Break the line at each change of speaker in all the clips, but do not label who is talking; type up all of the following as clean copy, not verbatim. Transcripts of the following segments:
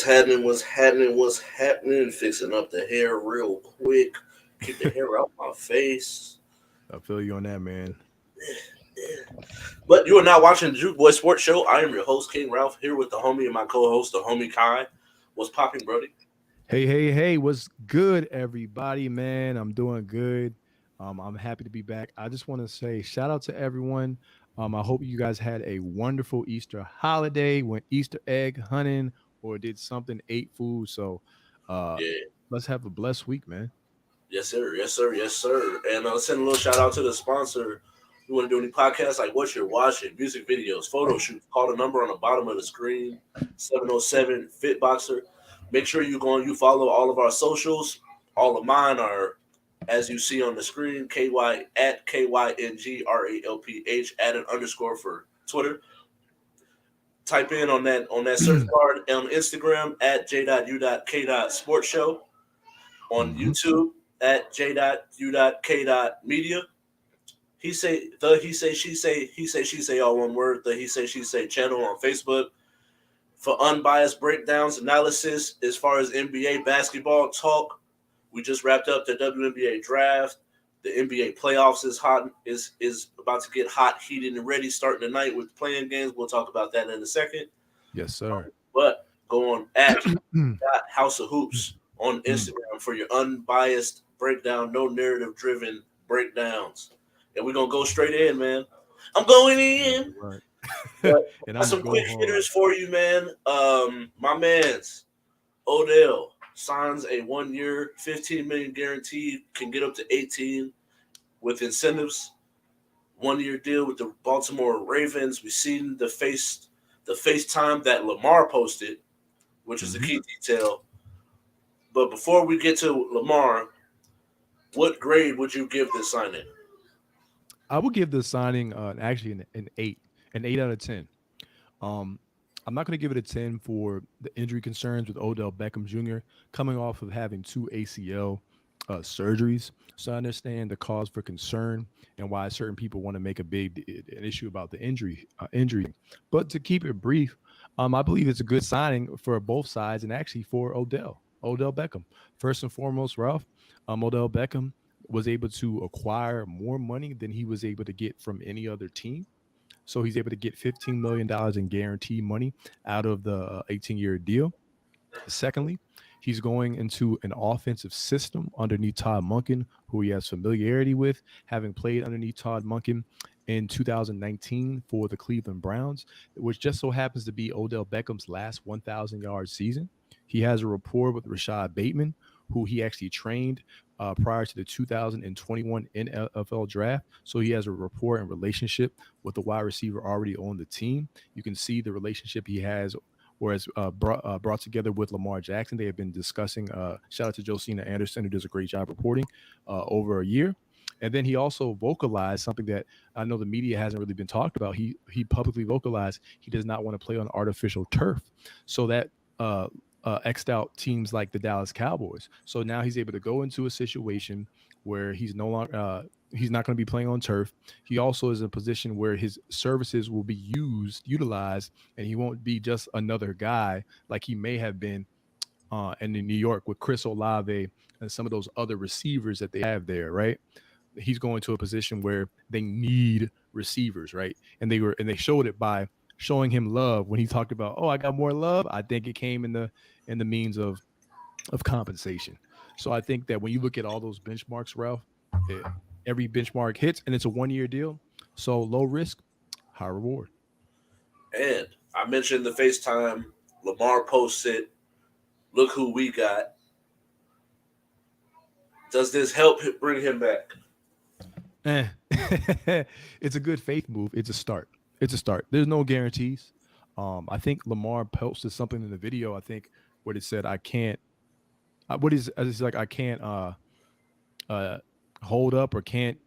What's happening? What's happening? What's happening? Fixing up the hair real quick. Keep the hair out my face.
I feel you on that, man.
But you are now watching the Juke Boy Sports Show. I am your host, King Ralph, here with the homie and my co-host, the homie Kai. What's popping, Brody?
Hey, what's good, everybody, man? I'm doing good. I'm happy to be back. I just want to say shout out to everyone. I hope you guys had a wonderful Easter holiday, went Easter egg hunting, or did something, ate food. So uh,
Yeah.
let's have a blessed week, man.
Yes, sir. Yes, sir. Yes, sir. And send a little shout out to the sponsor. You want to do any podcasts like what you're watching, music videos, photo shoots, call the number on the bottom of the screen, 707 Fitboxer. Make sure you follow all of our socials. All of mine are, as you see on the screen, KY at KYNGRALPH, add an underscore for Twitter. Type in on that search bar on Instagram at J.U.K. Sports Show, on
Mhm.
YouTube at J.U.K. Media. He say, all one word. The he say, she say channel on Facebook for unbiased breakdowns, analysis as far as NBA basketball talk. We just wrapped up the WNBA draft. The NBA playoffs is about to get hot, heated, and ready starting tonight with playing games. We'll talk about that in a second.
Yes, sir.
But go on at
Mm,
House of Hoops on
mm.
Instagram for your unbiased breakdown, no narrative driven breakdowns. And we're gonna go straight in, man. I'm going in.
Right.
But
And
got
I'm
some
gonna go
quick
hard.
hitters for you, man. My man's Odell signs a 1 year, 15 million guaranteed, can get up to 18 with incentives. 1 year deal with the Baltimore Ravens. We've seen the FaceTime that Lamar posted, which is the
Mhm.
key detail. But before we get to Lamar, what grade would you give this signing?
I would give the signing actually an 8 out of 10. Um, I'm not going to give it a 10 for the injury concerns with Odell Beckham Jr. coming off of having two ACL surgeries. So I understand the cause for concern and why certain people want to make an issue about the injury. But to keep it brief, I believe it's a good signing for both sides and actually for Odell Beckham. First and foremost, Ralph, Odell Beckham was able to acquire more money than he was able to get from any other team, so he's able to get $15 million in guaranteed money out of the 18-year deal. Secondly, he's going into an offensive system underneath Todd Monken, who he has familiarity with, having played underneath Todd Monken in 2019 for the Cleveland Browns, which just so happens to be Odell Beckham's last 1,000-yard season. He has a rapport with Rashad Bateman, who he actually trained prior to the 2021 NFL draft. So he has a rapport and relationship with the wide receiver already on the team. You can see the relationship he has whereas brought together with Lamar Jackson. They have been discussing, shout out to Josina Anderson, who does a great job reporting over a year. And then he also vocalized something that I know the media hasn't really been talked about. He publicly vocalized he does not want to play on artificial turf. So that X'd out teams like the Dallas Cowboys. So now he's able to go into a situation where he's no longer he's not going to be playing on turf. He also is in a position where his services will be utilized, and he won't be just another guy like he may have been in New York with Chris Olave and some of those other receivers that they have there, right? He's going to a position where they need receivers, right? And they showed it by showing him love when he talked about, oh, I got more love. I think it came in the means of compensation. So I think that when you look at all those benchmarks, Ralph, it, every benchmark hits, and it's a 1 year deal. So low risk, high reward.
And I mentioned the FaceTime. Lamar posted, look who we got. Does this help bring him back?
Eh. It's a good faith move. It's a start. It's a start. There's no guarantees. I think Lamar posted something in the video. I think what it said, I can't. What is it's like? I can't uh, hold up or can't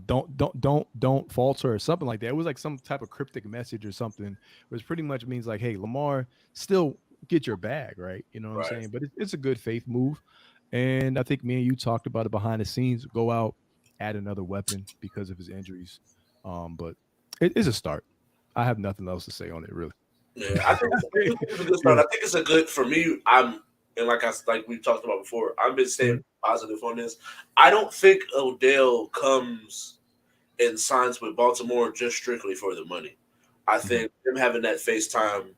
don't falter or something like that. It was like some type of cryptic message or something, which pretty much means like, hey, Lamar, still get your bag, right? You know what I'm
Right.
saying? But it's a good faith move, and I think me and you talked about it behind the scenes. Go out, add another weapon because of his injuries, but it is a start. I have nothing else to say on it, really.
Yeah, I think it's a good start.
Yeah.
I think it's a good for me. And like we talked about before, I've been staying
Mhm.
positive on this. I don't think Odell comes and signs with Baltimore just strictly for the money. I
Mhm.
think them having that FaceTime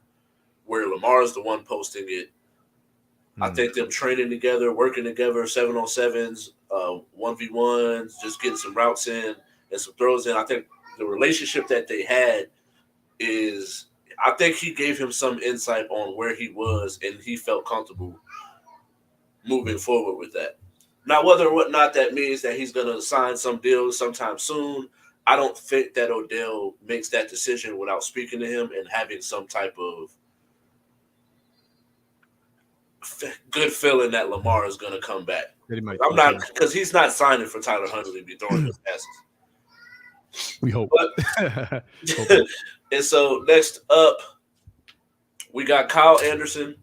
where Lamar's the one posting it. I
Mhm.
think them training together, working together, 7-on-7s, 1v1s, just getting some routes in and some throws in. I think the relationship that they had is I think he gave him some insight on where he was and he felt comfortable moving forward with that. Now, whether or whatnot that means that he's going to sign some deal sometime soon, I don't think that Odell makes that decision without speaking to him and having some type of good feeling that Lamar is going to come back.
That he might
I'm
talk to
not
him.
because he's not signing for Tyler Huntley to be throwing his passes.
We hope.
But
Hoping.
and so next up, we got Kyle Anderson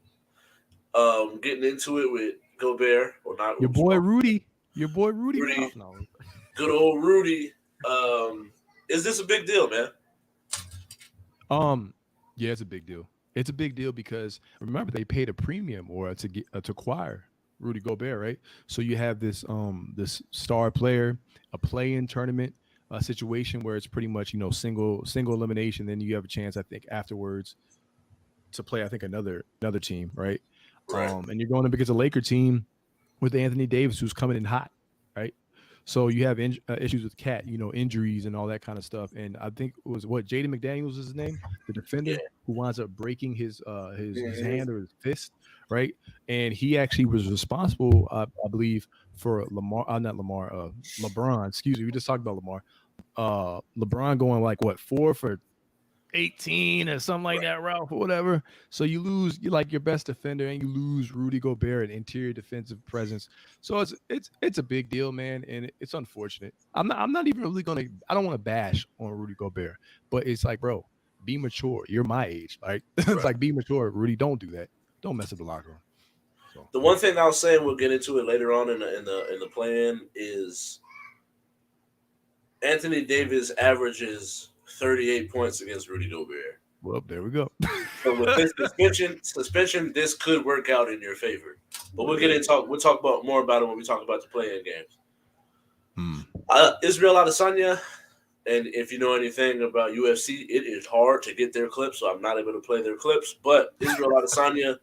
getting into it with Gobert or not.
Your boy Rudy. Your boy Rudy
Rudy,
Ralph. No.
good old Rudy. Is this a big deal, man?
Um, yeah, it's a big deal. It's a big deal because remember they paid a premium or to acquire Rudy Gobert, right? So you have this star player, a play-in tournament, a situation where it's pretty much single elimination. Then you have a chance, I think, afterwards to play. I think another team, right?
Right.
And you're going up against a Laker team with Anthony Davis who's coming in hot, right? So you have issues with Cat, injuries and all that kind of stuff. And I think it was what Jaden McDaniels is his name, the
Yeah.
defender who winds up breaking his
Mhm.
hand or his fist, right? And he actually was responsible, I believe, for not Lamar, LeBron. Excuse me, we just talked about Lamar. LeBron going like what 4 for 18 or something like
Right.
that, Ralph, or whatever. So you lose you like your best defender and you lose Rudy Gobert, an interior defensive presence. So it's a big deal, man, and it's unfortunate. I'm not even really gonna I don't want to bash on Rudy Gobert, but it's like, bro, be mature. You're my age. Like it's
Right.
like be mature, Rudy. Don't do that. Don't mess up the locker room. So
The one thing I was saying, we'll get into it later on in the plan, is Anthony Davis averages 38 points against Rudy Gobert.
well, there we go.
So with this suspension, this could work out in your favor. But we'll get in talk. We'll talk about more about it when we talk about the play-in games.
Hmm.
Israel Adesanya, and if you know anything about UFC, it is hard to get their clips, so I'm not able to play their clips. But Israel Adesanya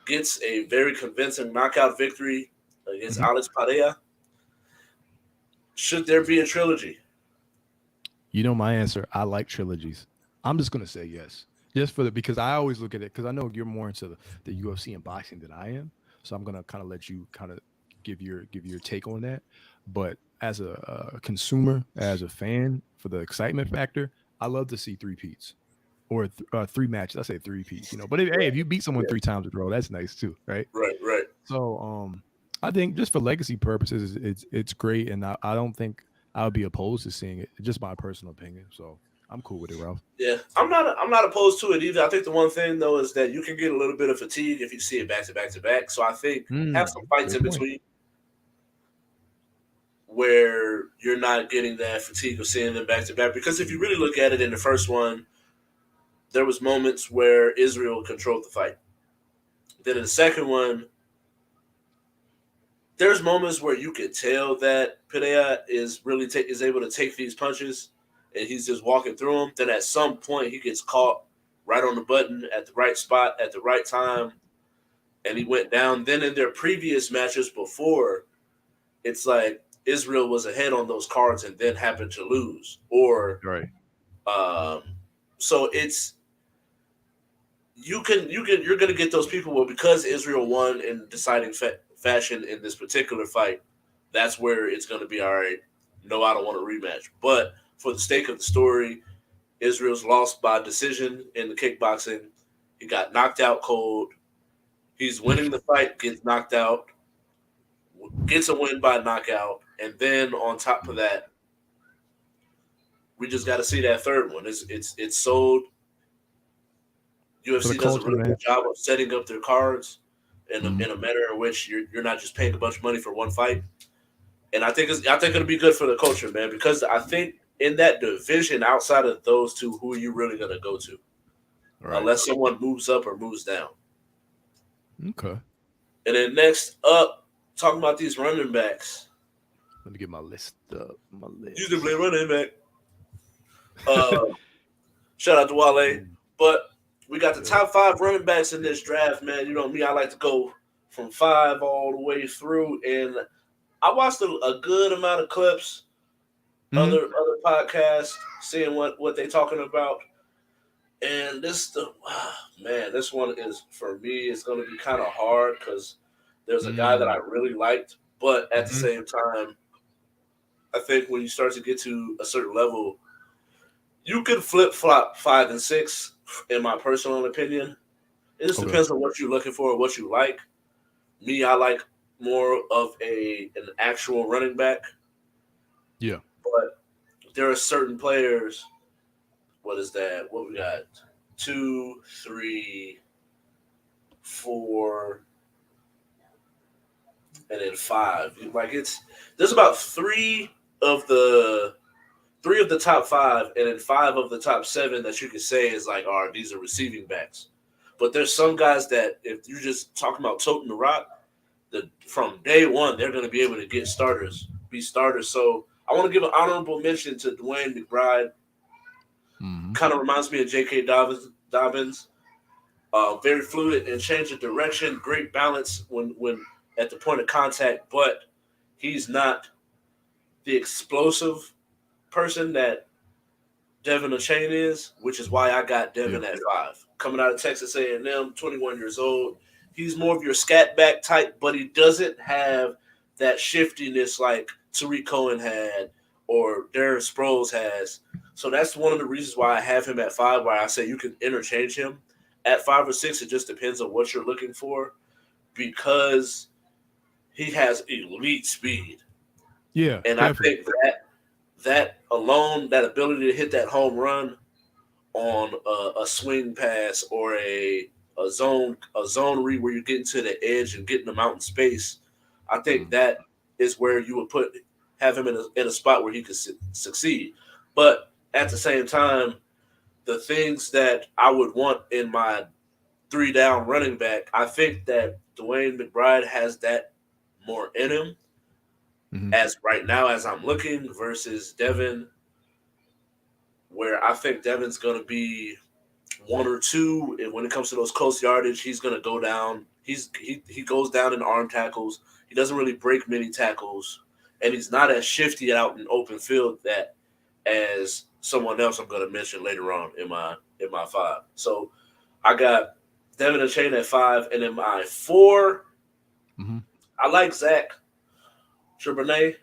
gets a very convincing knockout victory against
Mhm.
Alex Pereira. Should there be a trilogy?
You know my answer. I like trilogies. I'm just gonna say yes, just for the because I always look at it because I know you're more into the UFC and boxing than I am. So I'm gonna kind of let you kind of give your take on that. But as a consumer, as a fan, for the excitement factor, I love to see three peats or three matches. I say three peats, But hey, if you beat someone
Yeah.
3 times in a row, that's nice too, right?
Right, right.
So I think just for legacy purposes, it's great, and I don't think I would be opposed to seeing it. Just my personal opinion. So I'm cool with it, Ralph.
Yeah, I'm not opposed to it either. I think the one thing though is that you can get a little bit of fatigue if you see it back to back to back. So I think have some fights
Good
in
point.
between where you're not getting that fatigue of seeing them back to back. Because if you really look at it in the first one, there was moments where Israel controlled the fight. Then in the second one, there's moments where you could tell that Pereira is really is able to take these punches, and he's just walking through them. Then at some point, he gets caught right on the button at the right spot at the right time, and he went down. Then in their previous matches before, it's like Israel was ahead on those cards and then happened to lose, or
Right.
um, so it's you're gonna get those people. Well, because Israel won in deciding fashion in this particular fight, that's where it's gonna be all right. No, I don't want a rematch. But for the sake of the story, Israel's lost by decision in the kickboxing. He got knocked out cold. He's winning the fight, gets knocked out, gets a win by knockout, and then on top of that, we just got to see that third one. It's sold.
For the
UFC does a
culture,
really
man.
good job of setting up their cards
Mhm.
in a manner in which you're not just paying a bunch of money for one fight. And I think it'll be good for the culture, man, because I think in that division outside of those two, who are you really gonna go to?
Right.
unless someone moves up or moves down.
Okay.
And then next up, talking about these running backs.
Let me get my list up. My
You can play
list.
running back. Uh, Shout out to Wale.
Mm,
But we got the
yeah.
top 5 running backs in this draft, man. You know me, I like to go from 5 all the way through. And I watched a good amount of clips,
Hmm.
other podcasts, seeing what they talking about. And this one is for me. It's going to be kind of hard because there's a guy that I
Mm.
really liked, but at the
Hmm.
same time, I think when you start to get to a certain level, you can flip flop 5 and 6. In my personal opinion, it just
Okay.
depends on what you're looking for, what you like. Me, I like more of an actual running back,
Yeah.
but there are certain players. What is that? What we got? Two, three, four, and then 5. Like there's about of the three of the top 5, and then 5 of the top 7 that you could say is like, all right, these are receiving backs. But there's some guys that if you're just talking about toting the rock, from day one they're going to be able to be starters. So I want to give an honorable mention to Dwayne McBride.
Hmm.
Kind of reminds me of J.K. Dobbins. Very fluid and change of direction, great balance when at the point of contact, but he's not the explosive person that Devin Achane is, which is why I got
Yeah.
Devin at 5. Coming out of Texas A&M, 21 years old. He's more of your scat back type, but he doesn't have that shiftiness like Tariq Cohen had or Darren Sproles has. So that's one of the reasons why I have him at 5, why I say you can interchange him. At 5 or 6, it just depends on what you're looking for because he has elite speed.
Yeah.
And I
Definitely.
think that alone, that ability to hit that home run on a swing pass or a zone read where you're getting to the edge and getting them out in space, I think
Mm.
that is where you would have him in a spot where he could succeed. But at the same time, the things that I would want in my 3 down running back, I think that Dwayne McBride has that more in him
Hmm.
as right now as I'm looking versus Devin, where I think Devin's going to be 1 or 2, and when it comes to those close yardage, he's going to go down. He goes down in arm tackles. He doesn't really break many tackles, and he's not as shifty out in open field that as someone else I'm going to mention later on in my 5. So I got Devin Achane at 5, and in my 4,
Hmm.
I like Zach Charbonnet.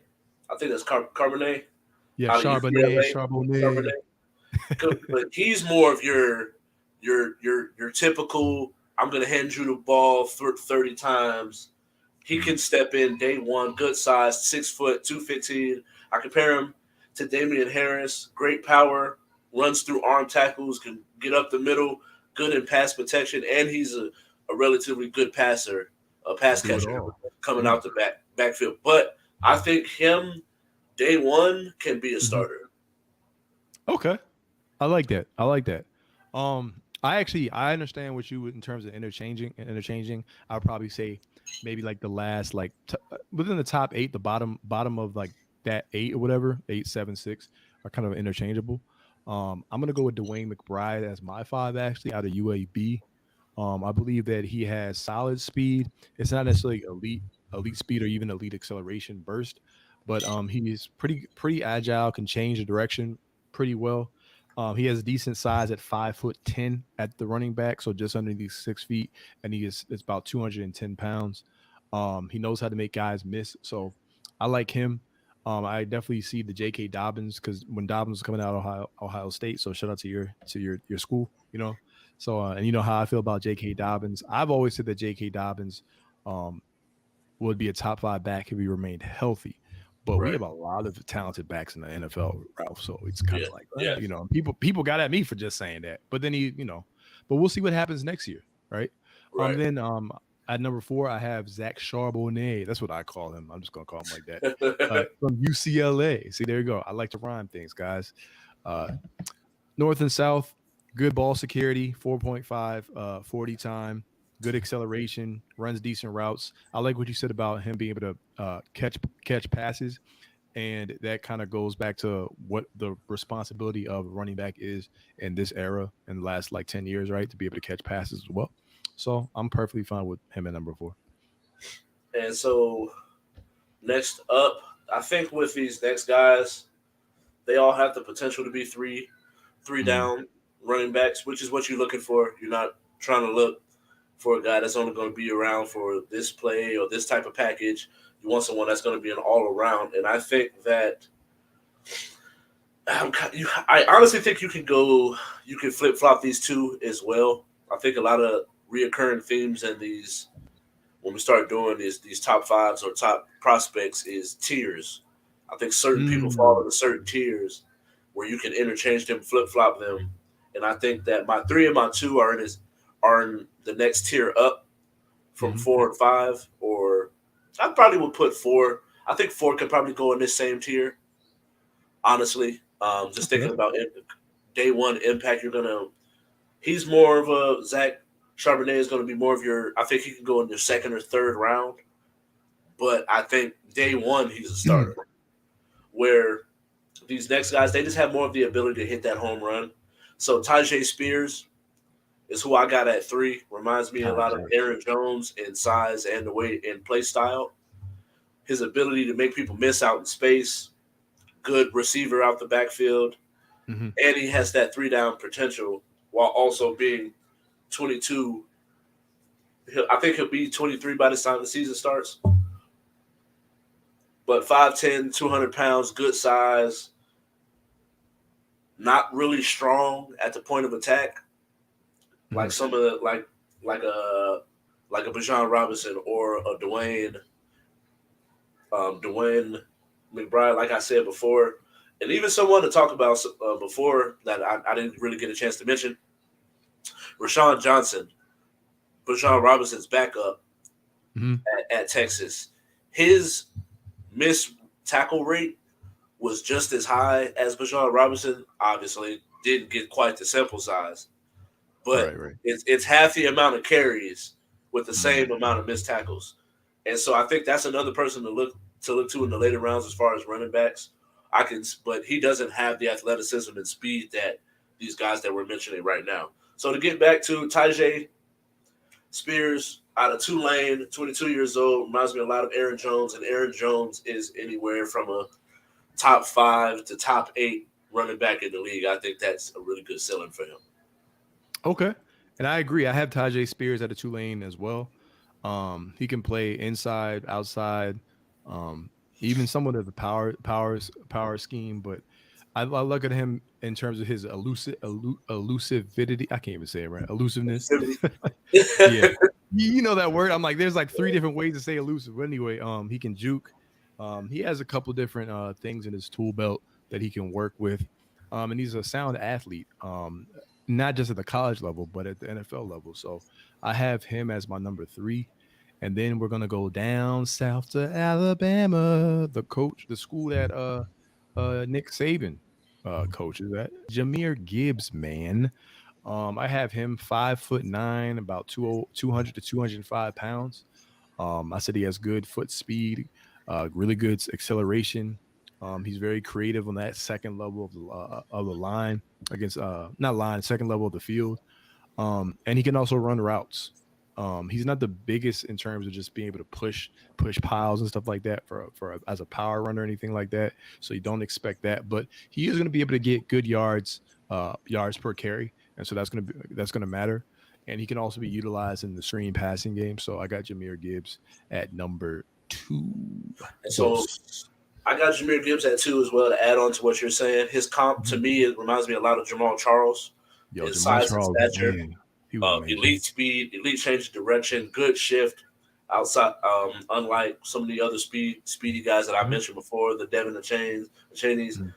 I think that's Carbonet
Yeah.
out of
Charbonnet.
UCLA.
Charbonnet.
Charbonnet. But he's more of your typical. I'm gonna hand you the ball 30 times. He
Hmm.
can step in day one, good size, 6 foot, 215. I compare him to Damian Harris. Great power, runs through arm tackles, can get up the middle, good in pass protection, and he's a relatively good passer, a pass
Do it
catcher
all.
coming
Yeah.
out the backfield. But I think him day one can be a
Hmm.
starter.
Okay. I like that. I like that. I understand what you would in terms of interchanging. I would probably say maybe like the last within the top 8, the bottom of like that 8 or whatever, 8, 7, 6 are kind of interchangeable. I'm gonna go with Dwayne McBride as my 5 actually out of UAB. I believe that he has solid speed. It's not necessarily elite speed or even elite acceleration burst, but he's pretty agile, can change the direction pretty well. He has decent size at 5'10" at the running back, so just underneath 6 feet, and it's about 210 pounds. He knows how to make guys miss, so I like him. I definitely see the J.K. Dobbins because when Dobbins was coming out of Ohio State, so shout out to your school, So and you know how I feel about J.K. Dobbins. I've always said that J.K. Dobbins um, would be a top 5 back if he remained healthy. But we
Right.
have a lot of talented backs in the NFL, Ralph. So it's kind
Yeah.
of like,
Yeah.
people got at me for just saying that. But then but we'll see what happens next year, right?
Right.
Then at number 4, I have Zach Charbonnet. That's what I call him. I'm just gonna call him like that. From UCLA. See, there you go. I like to rhyme things, guys. Uh, North and South, good ball security, 4.5, 40 time, good acceleration, runs decent routes. I like what you said about him being able to catch passes, and that kind of goes back to what the responsibility of running back is in this era in the last like 10 years, right? To be able to catch passes as well. So I'm perfectly fine with him at number 4.
And so next up, I think with these next guys, they all have the potential to be three
Mm-hmm.
down running backs, which is what you're looking for. You're not trying to look for a guy that's only going to be around for this play or this type of package. You want someone that's going to be an all around. And I think that I honestly think you can flip flop these two as well. I think a lot of reoccurring themes in these when we start doing these top fives or top prospects is tiers. I think certain people fall
Mm.
into certain tiers where you can interchange them, flip flop them, and I think that my three and my two are in the next tier up from
Mm-hmm.
4 and 5, or I probably would put four. I think four could probably go in this same tier. Honestly, just
Okay.
thinking about day one impact, he's more of a Zach Charbonnet is going to be more of your. I think he can go in your second or third round, but I think day one he's a starter. Where these next guys, they just have more of the ability to hit that home run. So Tajay Spears is who I got at 3. Reminds me a lot of
Tajay.
Aaron Jones in size and the way in play style. His ability to make people miss out in space, good receiver out the backfield,
Mm-hmm.
and he has that 3 down potential while also being 22. I think he'll be 23 by the time the season starts. But 5'10", 200 pounds, good size, not really strong at the point of attack,
Mm-hmm.
like some of the like a like a Bijan Robinson or a Dwayne McBride, like I said before, and even someone to talk about before that I didn't really get a chance to mention, Rashawn Johnson, Bijan Robinson's backup
Mm-hmm.
at Texas. His missed tackle rate was just as high as Bijan Robinson. Obviously, didn't get quite the sample size, but
Right. Right.
it's half the amount of carries with the
Mm.
same amount of missed tackles. And so I think that's another person to look to in the later rounds as far as running backs. But he doesn't have the athleticism and speed that these guys that we're mentioning right now. So to get back to Tajay Spears out of Tulane, 22 years old, reminds me a lot of Aaron Jones, and Aaron Jones is anywhere from a top 5 to top 8 running back in the league. I think that's a really good ceiling for him.
Okay. And I agree. I have Tajay Spears at a Tulane as well. He can play inside, outside, um, even somewhat of a power scheme. But I look at him in terms of his elusivity. I can't even say it right. Elusiveness. Yeah, you know that word. I'm like, there's like 3 different ways to say elusive. But anyway, he can juke. He has a couple different things in his tool belt that he can work with. And he's a sound athlete. Not just at the college level, but at the NFL level. So I have him as my number 3. And then we're gonna go down south to Alabama. The school that Nick Saban coaches at. Jameer Gibbs, man. I have him 5'9", about 200 to 205 pounds. I said he has good foot speed, really good acceleration. He's very creative on that second level of the line against not line, second level of the field. And he can also run routes. He's not the biggest in terms of just being able to push piles and stuff like that as a power runner or anything like that. So you don't expect that, but he is going to be able to get good yards per carry, and so that's going to matter. And he can also be utilized in the screen passing game. So I got Jameer Gibbs at number 2.
And so
Dos.
I got Jameer Gibbs at 2 as well to add on to what you're saying. His comp to
Mhm.
me it reminds me a lot of Jamal Charles
Yo,
in
Jamal
size and
Charles,
stature.
man, he was amazing.
Elite speed, elite change of direction, good shift outside. Unlike some of the other speedy guys that I
Mhm.
mentioned before, the Devin the Cheneys,
Mhm.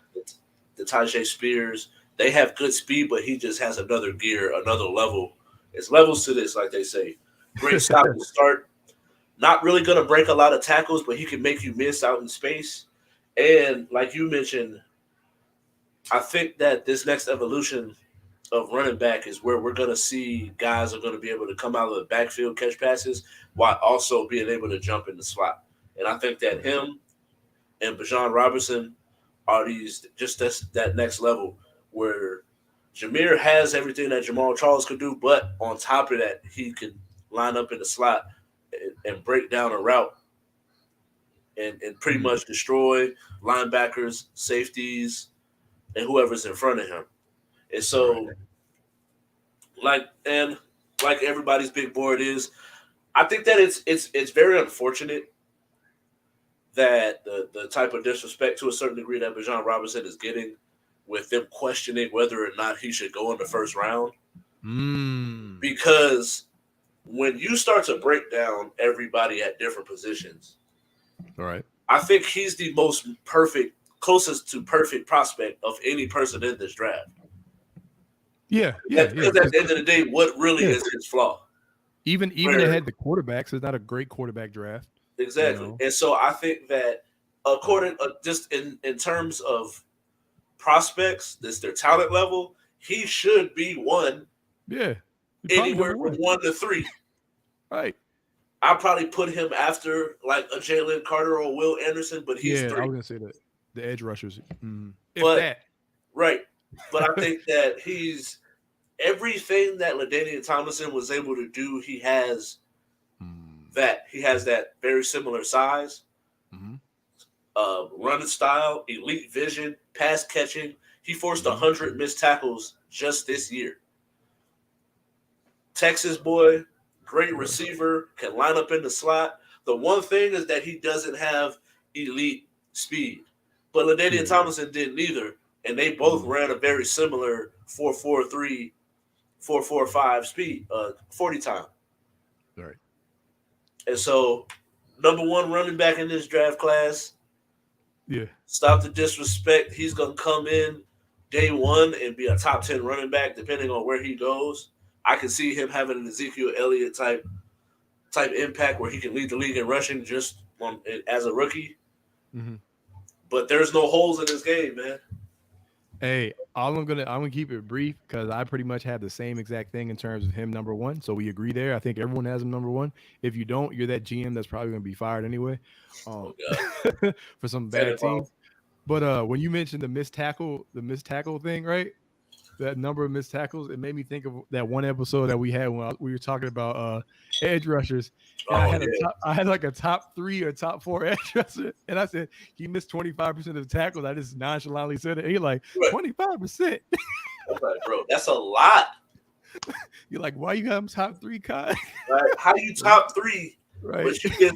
the Tajay Spears, they have good speed, but he just has another gear, another level. It's levels to this, like they say. Great stop and start. Not really going to break a lot of tackles, but he can make you miss out in space. And like you mentioned, I think that this next evolution of running back is where we're going to see guys are going to be able to come out of the backfield, catch passes, while also being able to jump in the slot. And I think that
Right.
him and Bijan Robinson are these just that next level where Jameer has everything that Jamal Charles could do, but on top of that, he can line up in the slot and break down a route and pretty
Mhm.
much destroy linebackers, safeties, and whoever's in front of him. And
Right.
so, and like everybody's big board is, I think that it's very unfortunate that the type of disrespect to a certain degree that Bijan Robinson is getting with them questioning whether or not he should go in the first round.
Mm.
Because when you start to break down everybody at different positions,
All right.
I think he's the most perfect, closest to perfect prospect of any person in this draft.
Yeah. Yeah. Yeah.
Because at the end of the day, what really
Yeah.
is his flaw?
Even
Where
ahead the quarterbacks, it's not a great quarterback draft. You
exactly,
know.
and so I think that
Right.
according just in terms of prospects, this their talent level, he should be one
Yeah. You're probably
anywhere
number
from
one.
1 to 3.
Right.
I'll probably put him after like a Jalen Carter or Will Anderson, but he's
Yeah. I
3.
was gonna say that the edge rushers. If
But
that.
right, but I think that he's everything that LaDainian Tomlinson was able to do.
Mm.
He has that very similar size,
Mm-hmm.
running style, elite vision, pass catching. He forced
Mm-hmm.
100 missed tackles just this year. Texas boy, great
Yeah.
receiver, can line up in the slot. The one thing is that he doesn't have elite speed. But LaDainian
Yeah.
Tomlinson didn't either. And they both
Mm.
ran a very similar 4.43, 4.45 speed, 40 time.
Right.
And so, number one running back in this draft class,
Yeah.
stop the disrespect. He's going to come in day one and be a top 10 running back, depending on where he goes. I can see him having an Ezekiel Elliott type impact where he can lead the league in rushing just as a rookie.
Mm-hmm.
But there's no holes in his game, man.
Hey, I'm gonna keep it brief because I pretty much have the same exact thing in terms of him number one. So we agree there. I think everyone has him number one. If you don't, you're that GM that's probably gonna be fired anyway,
Oh
um,
God,
for some bad team.
Tenenbaum.
But when you mentioned the missed tackle thing, right? That number of missed tackles, it made me think of that one episode that we had when we were talking about edge rushers, and
Oh yeah,
I had like a top 3 or top 4 edge rusher, and I said he missed 25% of the tackles. I just nonchalantly said it. And he like
right.
25%.
I'm like, bro, that's a lot.
You're like, why you got him top 3, Kai?
Right? How you top 3,
Right,
but you get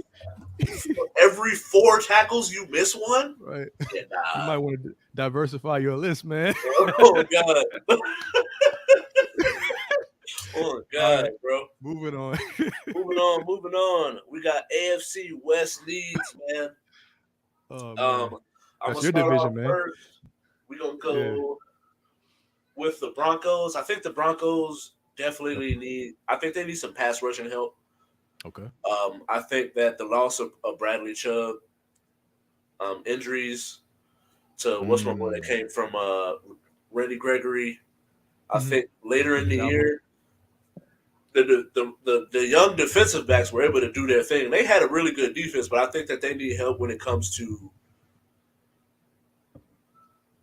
every 4 tackles you miss one?
right.
Yeah,
You
nah.
might want to diversify your list, man.
Oh God. Oh
All
God,
right,
bro.
moving on.
Moving on. We got AFC West leads, man.
Oh man,
Um, I'm
that's
gonna
your
start off
division, man.
first. We're gonna
Yeah.
go with the Broncos. I think the Broncos
Yep.
definitely need. I think they need some pass rushing help.
Okay.
I think that the loss of Bradley Chubb, injuries to what's my boy that
Mm.
came from Randy Gregory. I
Mm-hmm.
think later in the
Cowboys.
year, the young defensive backs were able to do their thing. They had a really good defense, but I think that they need help when it comes to.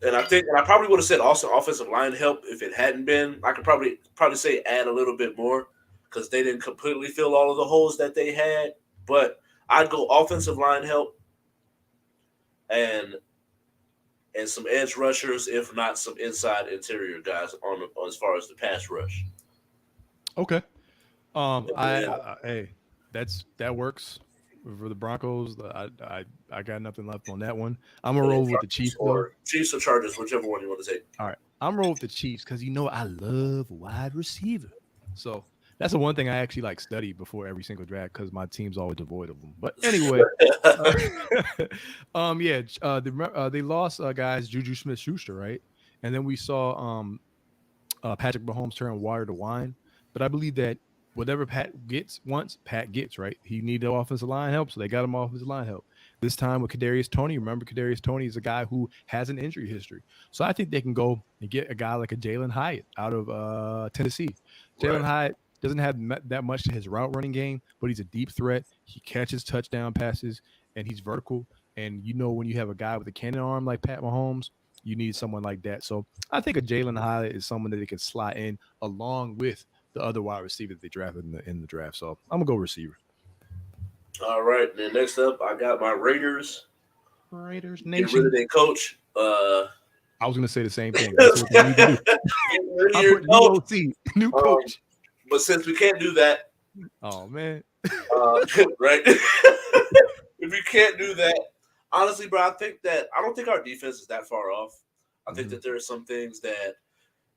And I probably would have said also offensive line help if it hadn't been. I could probably say add a little bit more because they didn't completely fill all of the holes that they had. But I'd go offensive line help and some edge rushers, if not some inside interior guys on as far as the pass rush.
Okay.
And
I,
then
I hey, that works for the Broncos. I got nothing left on that one. I'm gonna
and then
roll with the Chiefs though.
Chiefs or Chargers, whichever one you want to take.
All right, I'm roll with the Chiefs because I love wide receiver. So that's the one thing I actually like study before every single draft because my team's always devoid of them. But anyway, uh, yeah, they lost guys Juju Smith-Schuster, right? And then we saw Patrick Mahomes turn water to wine. But I believe that whatever Pat gets once, Pat gets, right? He needed offensive line help, so they got him offensive line help. this time with Kadarius Toney. Remember, Kadarius Toney is a guy who has an injury history. So I think they can go and get a guy like a Jalen Hyatt out of Tennessee. Jalen
Right.
Hyatt doesn't have that much to his route running game, but he's a deep threat. He catches touchdown passes, and he's vertical. And you know when you have a guy with a cannon arm like Pat Mahomes, you need someone like that. So I think a Jalen Hyatt is someone that they can slot in along with the other wide receiver that they drafted in the draft. So I'm gonna go receiver.
All right. Then next up, I got my Raiders.
Raiders
Get rid of
Nation.
their coach.
I was gonna say the same thing. That's what they need to do.
Get rid of
I
your
put new
coach.
OC, new
Um,
coach.
but since we can't do that,
Oh man.
right? If we can't do that, honestly, bro, I don't think our defense is that far off. I think
Mhm.
that there are some things that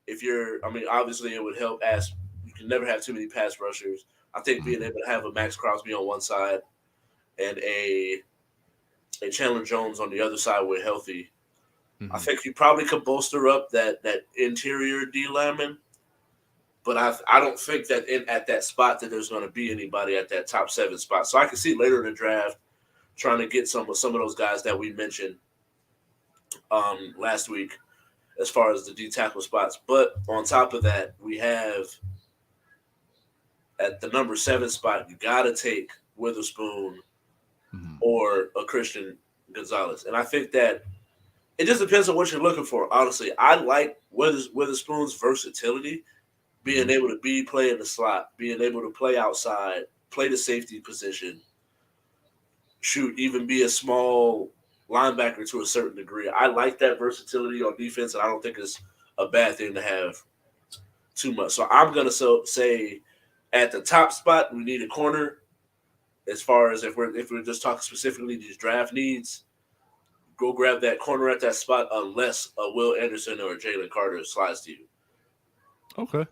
I mean, obviously it would help as you can never have too many pass rushers. I think being able to have a Max Crosby on one side and a Chandler Jones on the other side with healthy, I
Mhm.
think you probably could bolster up that interior D lineman. But I don't think that at that spot that there's going to be anybody at that top 7 spot. So I can see later in the draft trying to get some of those guys that we mentioned last week as far as the D tackle spots. But on top of that, we have at the number 7 spot, you got to take Witherspoon
Mhm.
or a Christian Gonzalez. And I think that it just depends on what you're looking for. Honestly, I like Witherspoon's versatility, being
Mhm.
able to play in the slot, being able to play outside, play the safety position, shoot, even be a small linebacker to a certain degree. I like that versatility on defense, and I don't think it's a bad thing to have too much. So I'm gonna say at the top spot we need a corner. As far as if we're just talking specifically these draft needs, go grab that corner at that spot unless a Will Anderson or a Jalen Carter slides to you.
Okay.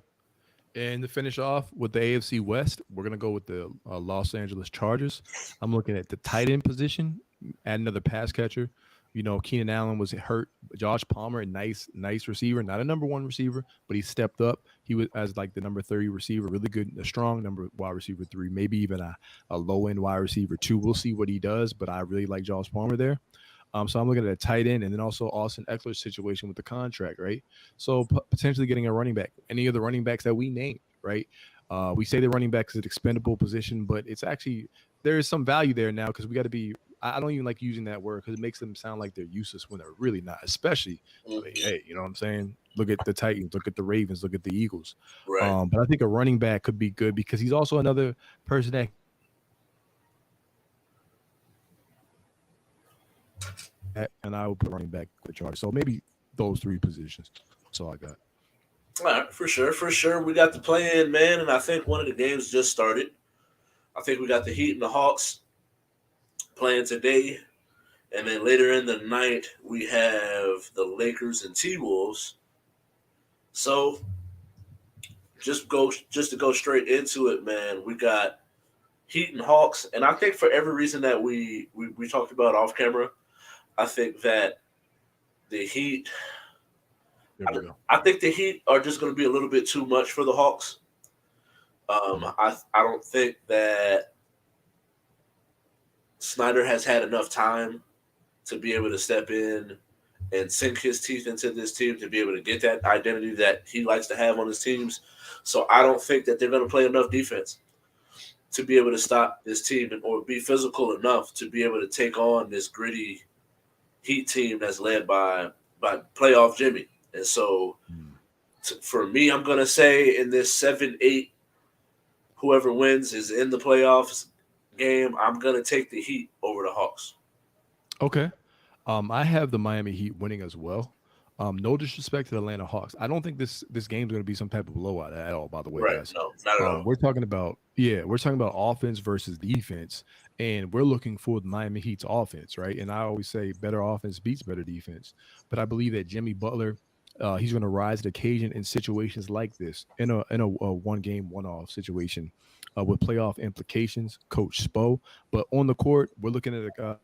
And to finish off with the AFC West, we're gonna go with the Los Angeles Chargers. I'm looking at the tight end position, add another pass catcher. You know, Keenan Allen was hurt. Josh Palmer, a nice receiver, not a number one receiver, but he stepped up. He was as like the number 30 receiver, really good, a strong number wide receiver 3, maybe even a low end wide receiver 2. We'll see what he does, but I really like Josh Palmer there. So I'm looking at a tight end and then also Austin Eckler's situation with the contract, right? So potentially getting a running back, any of the running backs that we named, right? We say the running back is an expendable position, but it's actually there is some value there now because we got to be. I don't even like using that word because it makes them sound like they're useless when they're really not. Especially, I mean,
Mm-hmm.
hey, you know what I'm saying? Look at the Titans, look at the Ravens, look at the Eagles.
Right.
But I think a running back could be good because he's also another person that can get you a couple touchdowns and maybe even a touchdown or two. And I will put running back with Chargers. So maybe those 3 positions. That's all I got.
All right, for sure, for sure. We got the play in, man, and I think one of the games just started. I think we got the Heat and the Hawks playing today, and then later in the night we have the Lakers and T Wolves. So just to go straight into it, man. We got Heat and Hawks, and I think for every reason that we talked about off camera, I think that the Heat.
There we go.
I think the Heat are just going to be a little bit too much for the Hawks.
Mhm.
I don't think that Snyder has had enough time to be able to step in and sink his teeth into this team to be able to get that identity that he likes to have on his teams. So I don't think that they're going to play enough defense to be able to stop this team or be physical enough to be able to take on this gritty Heat team that's led by playoff Jimmy. And so
Mm.
for me, I'm going to say in this 7-8, whoever wins is in the playoffs game. I'm going to take the Heat over the Hawks.
Okay. I have the Miami Heat winning as well. No disrespect to the Atlanta Hawks. I don't think this game's going to be some type of blowout at all. By the way,
Right.
guys,
No, not at all.
we're talking about offense versus defense, and we're looking for the Miami Heat's offense, right? And I always say better offense beats better defense. But I believe that Jimmy Butler, he's going to rise to the occasion in situations like this, in a one game one off situation. With playoff implications, Coach Spo. But on the court, we're looking at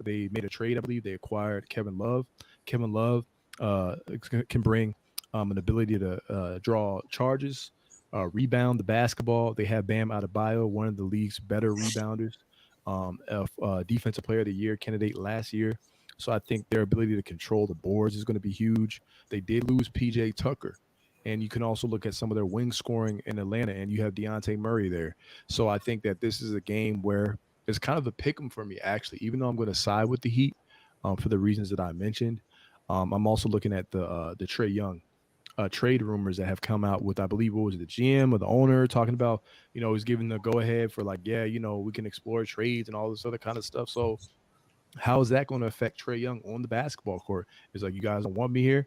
they made a trade. I believe they acquired Kevin Love. Kevin Love can bring an ability to draw charges, rebound the basketball. They have Bam Adebayo, one of the league's better rebounders. Defensive Player of the Year candidate last year. So I think their ability to control the boards is going to be huge. They did lose PJ Tucker. And you can also look at some of their wing scoring in Atlanta, and you have Deontay Murray there. So I think that this is a game where it's kind of a pick 'em for me, actually, even though I'm going to side with the Heat for the reasons that I mentioned. I'm also looking at the Trey Young trade rumors that have come out with, I believe, what was it, the GM or the owner talking about, he's giving the go ahead for like, yeah, we can explore trades and all this other kind of stuff. So how is that going to affect Trey Young on the basketball court? It's like, you guys don't want me here.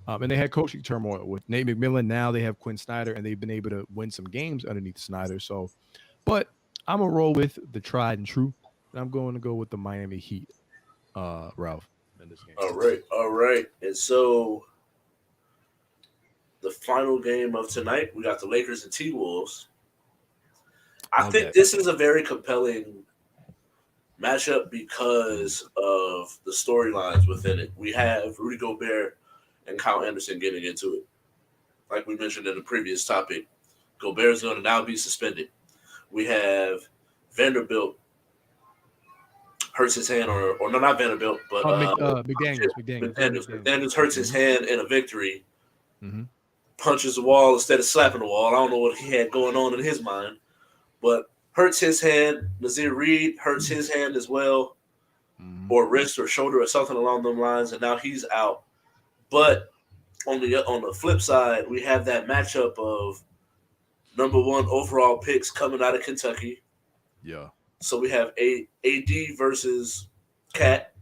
And they had coaching turmoil with Nate McMillan. Now they have Quinn Snyder, and they've been able to win some games underneath Snyder. So, but I'm going to roll with the tried and true, and I'm going to go with the Miami Heat, Ralph, in this game.
All right, all right. And so the final game of tonight, we got the Lakers and T Wolves. I
Love
think
that.
this is a very compelling matchup because of the storylines within it. We have Rudy Gobert and Kyle Anderson getting into it. Like we mentioned in the previous topic, Gobert is going to now be suspended. We have Vanderbilt hurts his hand, or no, not Vanderbilt, but McDaniels hurts his hand in a victory,
Mm-hmm.
punches the wall instead of slapping the wall. I don't know what he had going on in his mind, but hurts his hand. Nazir Reed hurts his hand as well,
Mm-hmm.
or wrist or shoulder or something along those lines, and now he's out. But on the flip side, we have that matchup of number one overall picks coming out of Kentucky.
Yeah.
So we have AD versus Cat.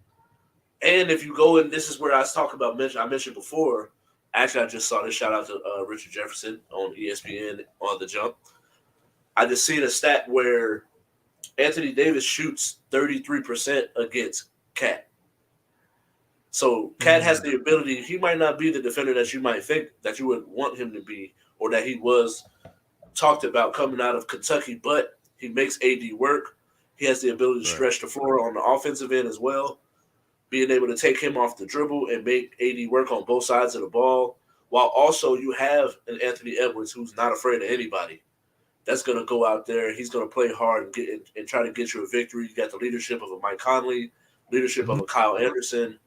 And if you go in, this is where I was talking about. I mentioned before. Actually, I just saw this. Shout out to Richard Jefferson on ESPN on the Jump. I just seen a stat where Anthony Davis shoots 33% against Cat. So Cat has the ability. He might not be the defender that you might think that you would want him to be, or that he was talked about coming out of Kentucky, but he makes AD work. He has the ability to
Right.
stretch the floor on the offensive end as well, being able to take him off the dribble and make AD work on both sides of the ball, while also you have an Anthony Edwards who's not afraid of anybody. That's going to go out there. He's going to play hard and try to get you a victory. You got the leadership of a Mike Conley, leadership of
Mm-hmm.
a Kyle Anderson.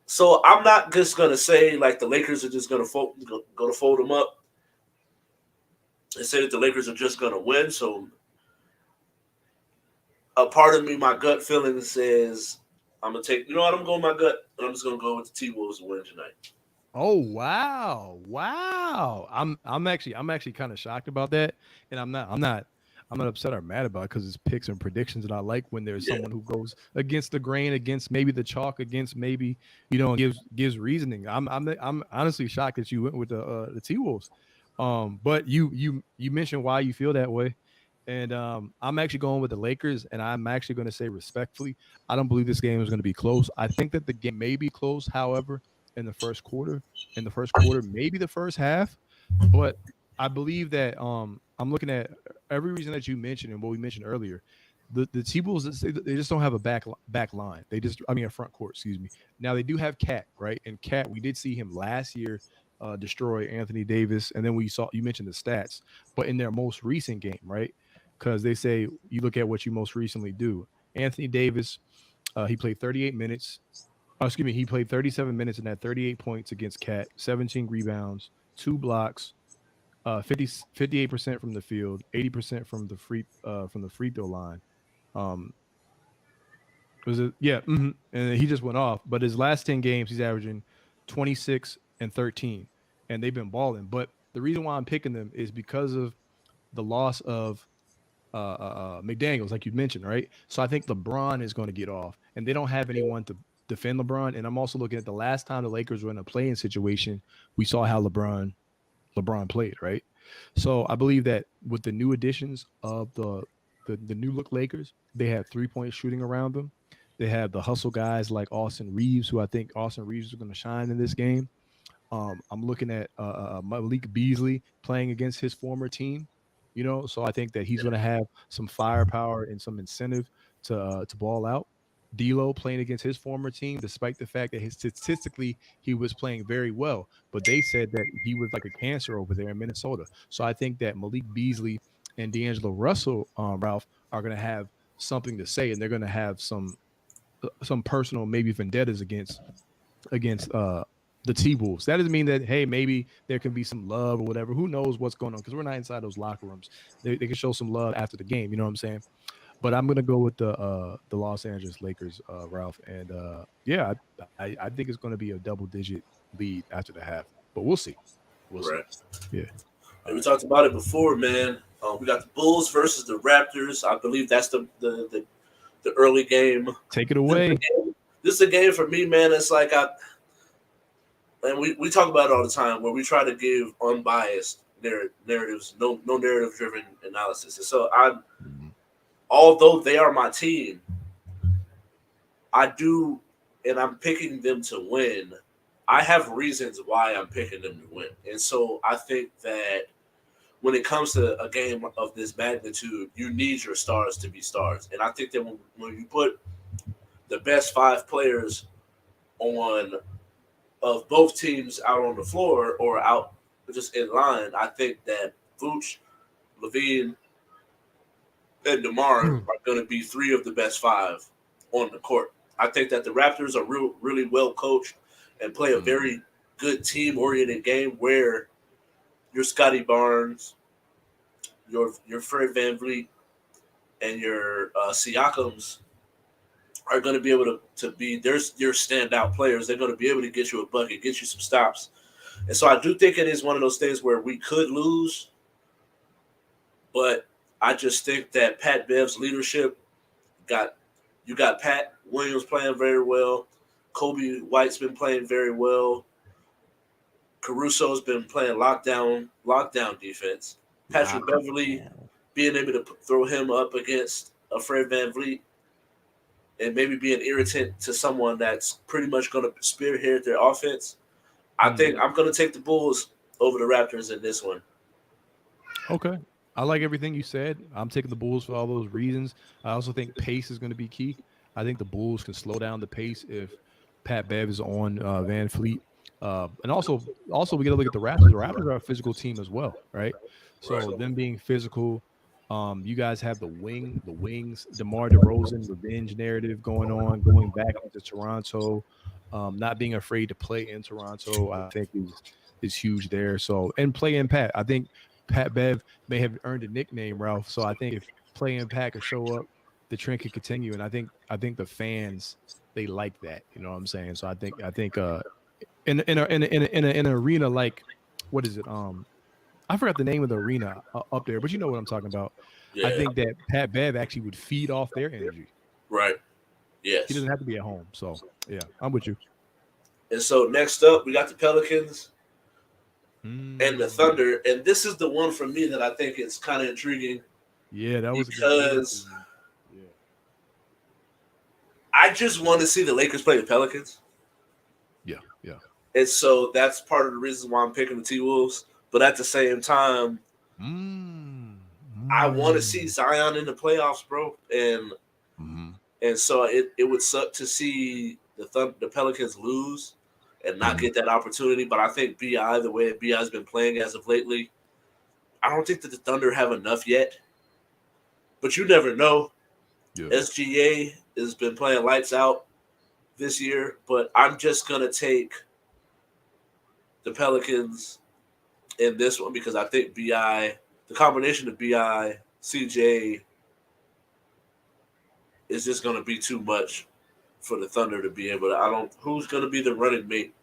So I'm not just going to say like the Lakers are just going to fold them up and say that the Lakers are just going to win. So a part of me, my gut feeling says I'm gonna take. You know what? I'm going with my gut. I'm just gonna go with the T Wolves to win tonight.
Oh wow, wow! I'm actually kind of shocked about that, and I'm not upset or mad about it because it's picks and predictions, and I like when there's
Yeah,
someone who goes against the grain, against maybe the chalk, against maybe gives reasoning. I'm honestly shocked that you went with the T Wolves, but you mentioned why you feel that way, and I'm actually going with the Lakers, and I'm actually going to say respectfully, I don't believe this game is going to be close. I think that the game may be close, however in the first quarter, maybe the first half. But I believe that I'm looking at every reason that you mentioned and what we mentioned earlier. The T-Bulls, they just don't have a back line. They just, I mean, a front court. Excuse me. Now they do have Cat, right? And Cat, we did see him last year destroy Anthony Davis, and then we saw you mentioned the stats, but in their most recent game, right? Because they say you look at what you most recently do. Anthony Davis, he played 38 minutes. Oh, excuse me. He played 37 minutes and had 38 points against Cat, 17 rebounds, 2 blocks, 58% from the field, 80% from the free throw line. Um, was it? Yeah, and he just went off. But his last 10 games, he's averaging 26 and 13, and they've been balling. But the reason why I'm picking them is because of the loss of McDaniels, like you mentioned, right? So I think LeBron is going to get off, and they don't have anyone to defend LeBron. And I'm also looking at the last time the Lakers were in a playing situation, we saw how LeBron played, right? So I believe that with the new additions of the new look Lakers, they have 3 point shooting around them. They have the hustle guys like Austin Reeves, who I think Austin Reeves is going to shine in this game. I'm looking at Malik Beasley playing against his former team. So I think that he's going to have some firepower and some incentive to ball out. D'Lo playing against his former team, despite the fact that statistically he was playing very well, but they said that he was like a cancer over there in Minnesota. So I think that Malik Beasley and D'Angelo Russell, Ralph, are going to have something to say, and they're going to have some personal maybe vendettas against the T-Wolves. That doesn't mean that, hey, maybe there can be some love or whatever. Who knows what's going on? Because we're not inside those locker rooms. They can show some love after the game. You know what I'm saying? But I'm gonna go with the Los Angeles Lakers, Ralph. And yeah, I think it's gonna be a double-digit lead after the half. But we'll see. We'll see.
Right.
Yeah.
And we talked about it before, man. We got the Bulls versus the Raptors. I believe that's the early game.
Take it away.
This is a game for me, man. It's like and we talk about it all the time where we try to give unbiased narratives, no narrative driven analysis. And so although they are my team, I do, and I'm picking them to win. I have reasons why I'm picking them to win. And so I think that when it comes to a game of this magnitude, you need your stars to be stars. And I think that when you put the best 5 players of both teams out on the floor or out just in line, I think that Vooch, Levine, and DeMar are going to be 3 of the best 5 on the court. I think that the Raptors are really well coached and play a very good team-oriented game where your Scotty Barnes, your Fred VanVleet, and your Siakams are going to be able to be your standout players. They're going to be able to get you a bucket, get you some stops. And so I do think it is one of those things where we could lose, but I just think that Pat Bev's leadership you got Pat Williams playing very well. Kobe White's been playing very well. Caruso's been playing lockdown defense. Patrick Beverly being able to throw him up against a Fred VanVleet and maybe be an irritant to someone that's pretty much going to spearhead their offense. I think I'm going to take the Bulls over the Raptors in this one.
Okay. I like everything you said. I'm taking the Bulls for all those reasons. I also think pace is going to be key. I think the Bulls can slow down the pace if Pat Bev is on Van Fleet. And also we got to look at the Raptors. The Raptors are a physical team as well, right? So them being physical, you guys have the wings, DeMar DeRozan revenge narrative going back into Toronto, not being afraid to play in Toronto. I think is huge there. So and play in Pat. I think Pat Bev may have earned a nickname, Ralph. So I think if play in Pat could show up, the trend could continue. And I think the fans, they like that. You know what I'm saying? So I think in an arena like, what is it? I forgot the name of the arena up there, but you know what I'm talking about. Yeah. I think that Pat Bev actually would feed off their energy.
Right. Yes.
He doesn't have to be at home. So yeah, I'm with you.
And so next up, we got the Pelicans and the Thunder, and this is the one for me that I think is kind of intriguing.
Yeah, that was
because I just want to see the Lakers play the Pelicans.
Yeah.
And so that's part of the reason why I'm picking the T-Wolves. But at the same time, I want to see Zion in the playoffs, bro. And so it would suck to see the Pelicans lose and not get that opportunity. But I think B.I., the way B.I.'s been playing as of lately, I don't think that the Thunder have enough yet. But you never know. Yeah. SGA has been playing lights out this year. But I'm just going to take the Pelicans in this one because I think B.I., the combination of B.I., CJ is just going to be too much for the Thunder to be able to. Who's going to be the running mate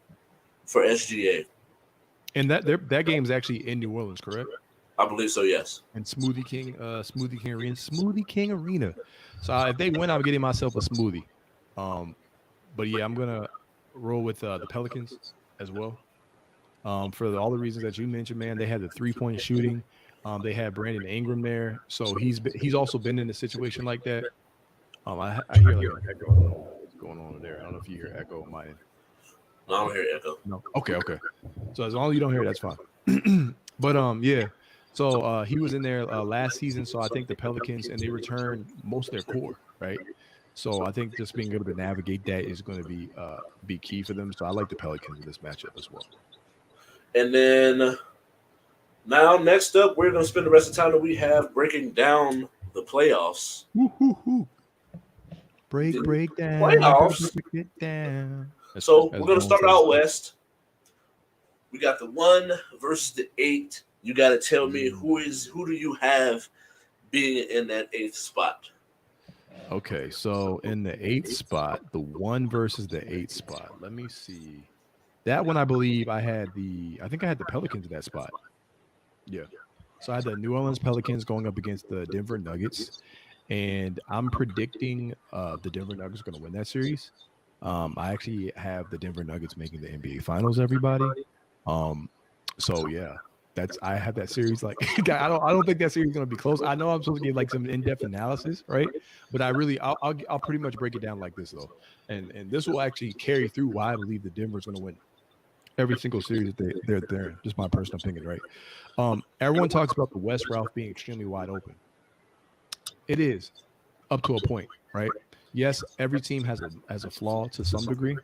for SGA?
And that game is actually in New Orleans, correct?
I believe so, yes.
And Smoothie King Arena. So if they win, I'm getting myself a smoothie. But yeah, I'm gonna roll with the Pelicans as well. For all the reasons that you mentioned, man, they had the 3-point shooting. They had Brandon Ingram there, so he's also been in a situation like that. I hear like echo. What's going on over there? I don't know if you hear echo on my end.
No, I don't hear echo.
No. Okay. So as long as you don't hear it, that's fine. But yeah. So he was in there last season. So I think the Pelicans, and they returned most of their core, right? So I think just being able to navigate that is going to be key for them. So I like the Pelicans in this matchup as well.
And then now next up, we're going to spend the rest of the time that we have breaking down the playoffs.
Woo. Break down.
Playoffs.
Break it down.
So we're gonna start out west. We got the 1 versus the 8. You got to tell me who do you have being in that 8th spot?
Okay, so in the 8th spot, the 1 versus the 8th spot. Let me see. That one, I believe I had the Pelicans in that spot. Yeah. So I had the New Orleans Pelicans going up against the Denver Nuggets, and I'm predicting the Denver Nuggets are going to win that series. I actually have the Denver Nuggets making the NBA Finals. Everybody. So yeah, I have that series. Like I don't think that series is going to be close. I know I'm supposed to give like some in-depth analysis, right? But I'll pretty much break it down like this though, and this will actually carry through why I believe the Denver's going to win every single series that they're there. Just my personal opinion, right? Everyone talks about the West Ralph being extremely wide open. It is up to a point, right? Yes, every team has a flaw to some degree,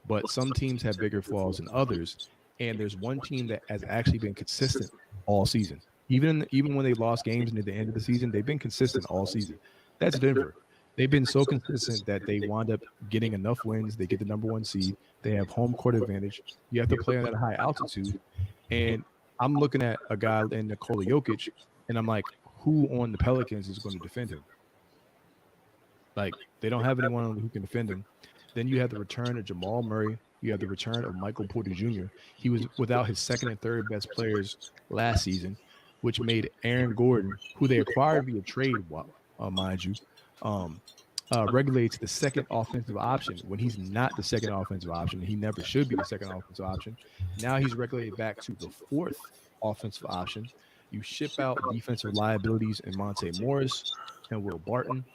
but some teams have bigger flaws than others. And there's one team that has actually been consistent all season. Even when they lost games near the end of the season, they've been consistent all season. That's Denver. They've been so consistent that they wind up getting enough wins. They get the number 1 seed. They have home court advantage. You have to play on that high altitude. And I'm looking at a guy in Nikola Jokic, and I'm like, who on the Pelicans is going to defend him? Like, they don't have anyone who can defend him. Then you have the return of Jamal Murray. You have the return of Michael Porter Jr. He was without his second and third best players last season, which made Aaron Gordon, who they acquired via trade, mind you, regulates the second offensive option when he's not the second offensive option. He never should be the second offensive option. Now he's regulated back to the 4th offensive option. You ship out defensive liabilities in Monte Morris and Will Barton.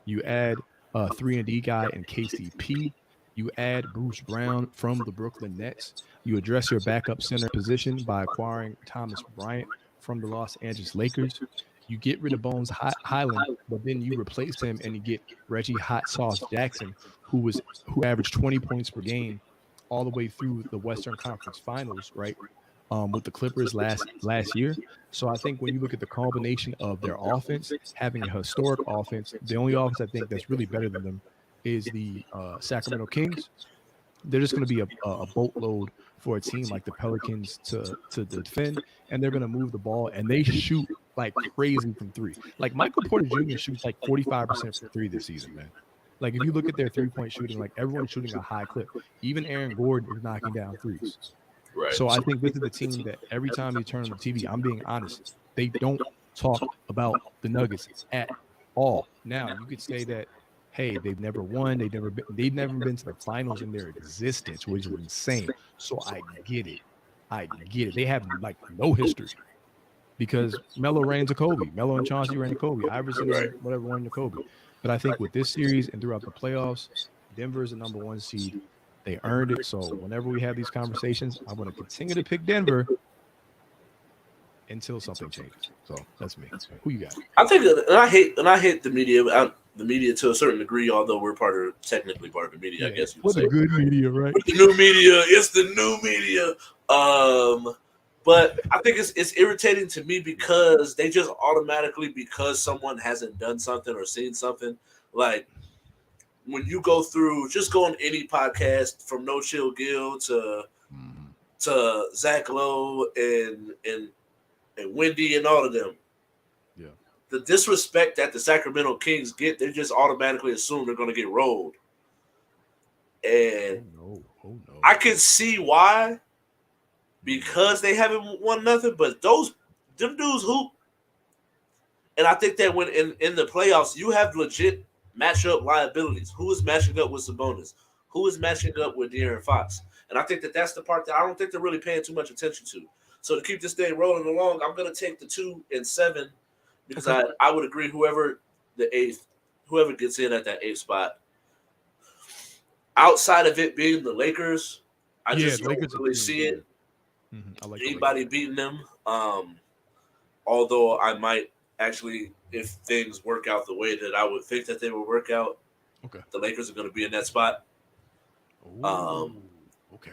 You add a 3-and-D guy in KCP. You add Bruce Brown from the Brooklyn Nets. You address your backup center position by acquiring Thomas Bryant from the Los Angeles Lakers. You get rid of Bones Highland, but then you replace him and you get Reggie Hot Sauce Jackson, who averaged 20 points per game all the way through the Western Conference Finals, right? With the Clippers last year. So I think when you look at the combination of their offense, having a historic offense, the only offense I think that's really better than them is the Sacramento Kings. They're just going to be a boatload for a team like the Pelicans to defend, and they're going to move the ball, and they shoot like crazy from 3. Like Michael Porter Jr. shoots like 45% from 3 this season, man. Like if you look at their 3-point shooting, like everyone's shooting a high clip. Even Aaron Gordon is knocking down 3s.
Right.
So I think this is the team that every time you turn on the TV, I'm being honest, they don't talk about the Nuggets at all. Now you could say that, hey, they've never won, they've never been to the finals in their existence, which is insane. So I get it. They have like no history because Melo ran to Kobe, Melo and Chauncey ran to Kobe, Iverson whatever ran to Kobe. But I think with this series and throughout the playoffs, Denver is the number 1 seed. They earned it. So whenever we have these conversations, I'm going to continue to pick Denver until something changes. So that's me. Who you got?
I think, and I hate the media. The media to a certain degree, although we're technically part of the media, I guess you would say.
What the good media, right?
The new media, it's the new media. But I think it's irritating to me because they just automatically, because someone hasn't done something or seen something, like when you go through, just go on any podcast from No Chill Gill to Zach Lowe and Wendy and all of them.
Yeah.
The disrespect that the Sacramento Kings get, they just automatically assume they're going to get rolled. And
oh no.
I can see why, because they haven't won nothing, but them dudes hoop. And I think that when in the playoffs, you have legit matchup liabilities. Who is matching up with Sabonis? Who is matching up with De'Aaron Fox? And I think that's the part that I don't think they're really paying too much attention to. So to keep this thing rolling along, I'm going to take the 2 and 7 because I would agree whoever gets in at that 8th spot. Outside of it being the Lakers, I just don't really see it.
I like
anybody beating them. Although I might actually, if things work out the way that I would think that they will work out, the Lakers are going to be in that spot.
Okay.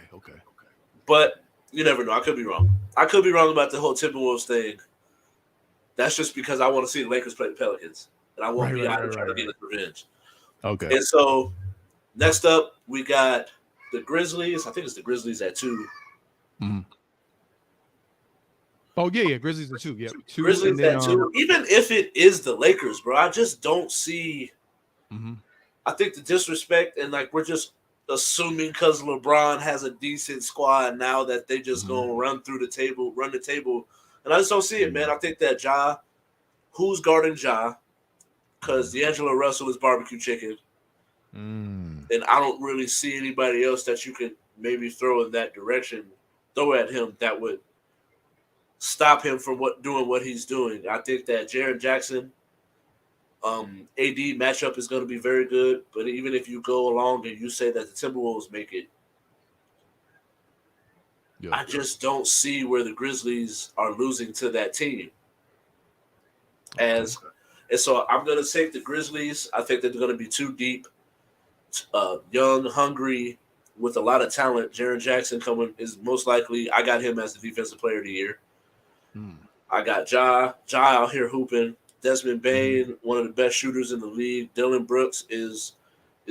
But you never know. I could be wrong. I could be wrong about the whole Timberwolves thing. That's just because I want to see the Lakers play the Pelicans. and I want
Right,
B.I.
right,
to
right,
try
right,
to get
right.
his revenge.
Okay.
And so next up, we got the Grizzlies. I think it's the Grizzlies at 2.
Mhm. Oh yeah, yeah. Grizzlies and 2. Yep, 2, and
Grizzlies
then
at 2. Even if it is the Lakers, bro, I just don't see.
mhm.
I think the disrespect and like we're just assuming because LeBron has a decent squad now that they just
Mhm.
gonna run the table, and I just don't see it, man.
Mhm.
I think that who's guarding because
Mhm.
D'Angelo Russell is barbecue chicken,
Mm.
and I don't really see anybody else that you could maybe throw in that direction, throw at him that would stop him from doing what he's doing. I think that Jaren Jackson, AD matchup is going to be very good. But even if you go along and you say that the Timberwolves make it,
Yeah.
I just don't see where the Grizzlies are losing to that team.
Okay.
And so I'm going to take the Grizzlies. I think that they're going to be too deep, young, hungry, with a lot of talent. Jaren Jackson coming is most likely. I got him as the defensive player of the year.
Mm.
I got Ja out here hooping. Desmond
Mhm.
Bain, one of the best shooters in the league. Dylan Brooks is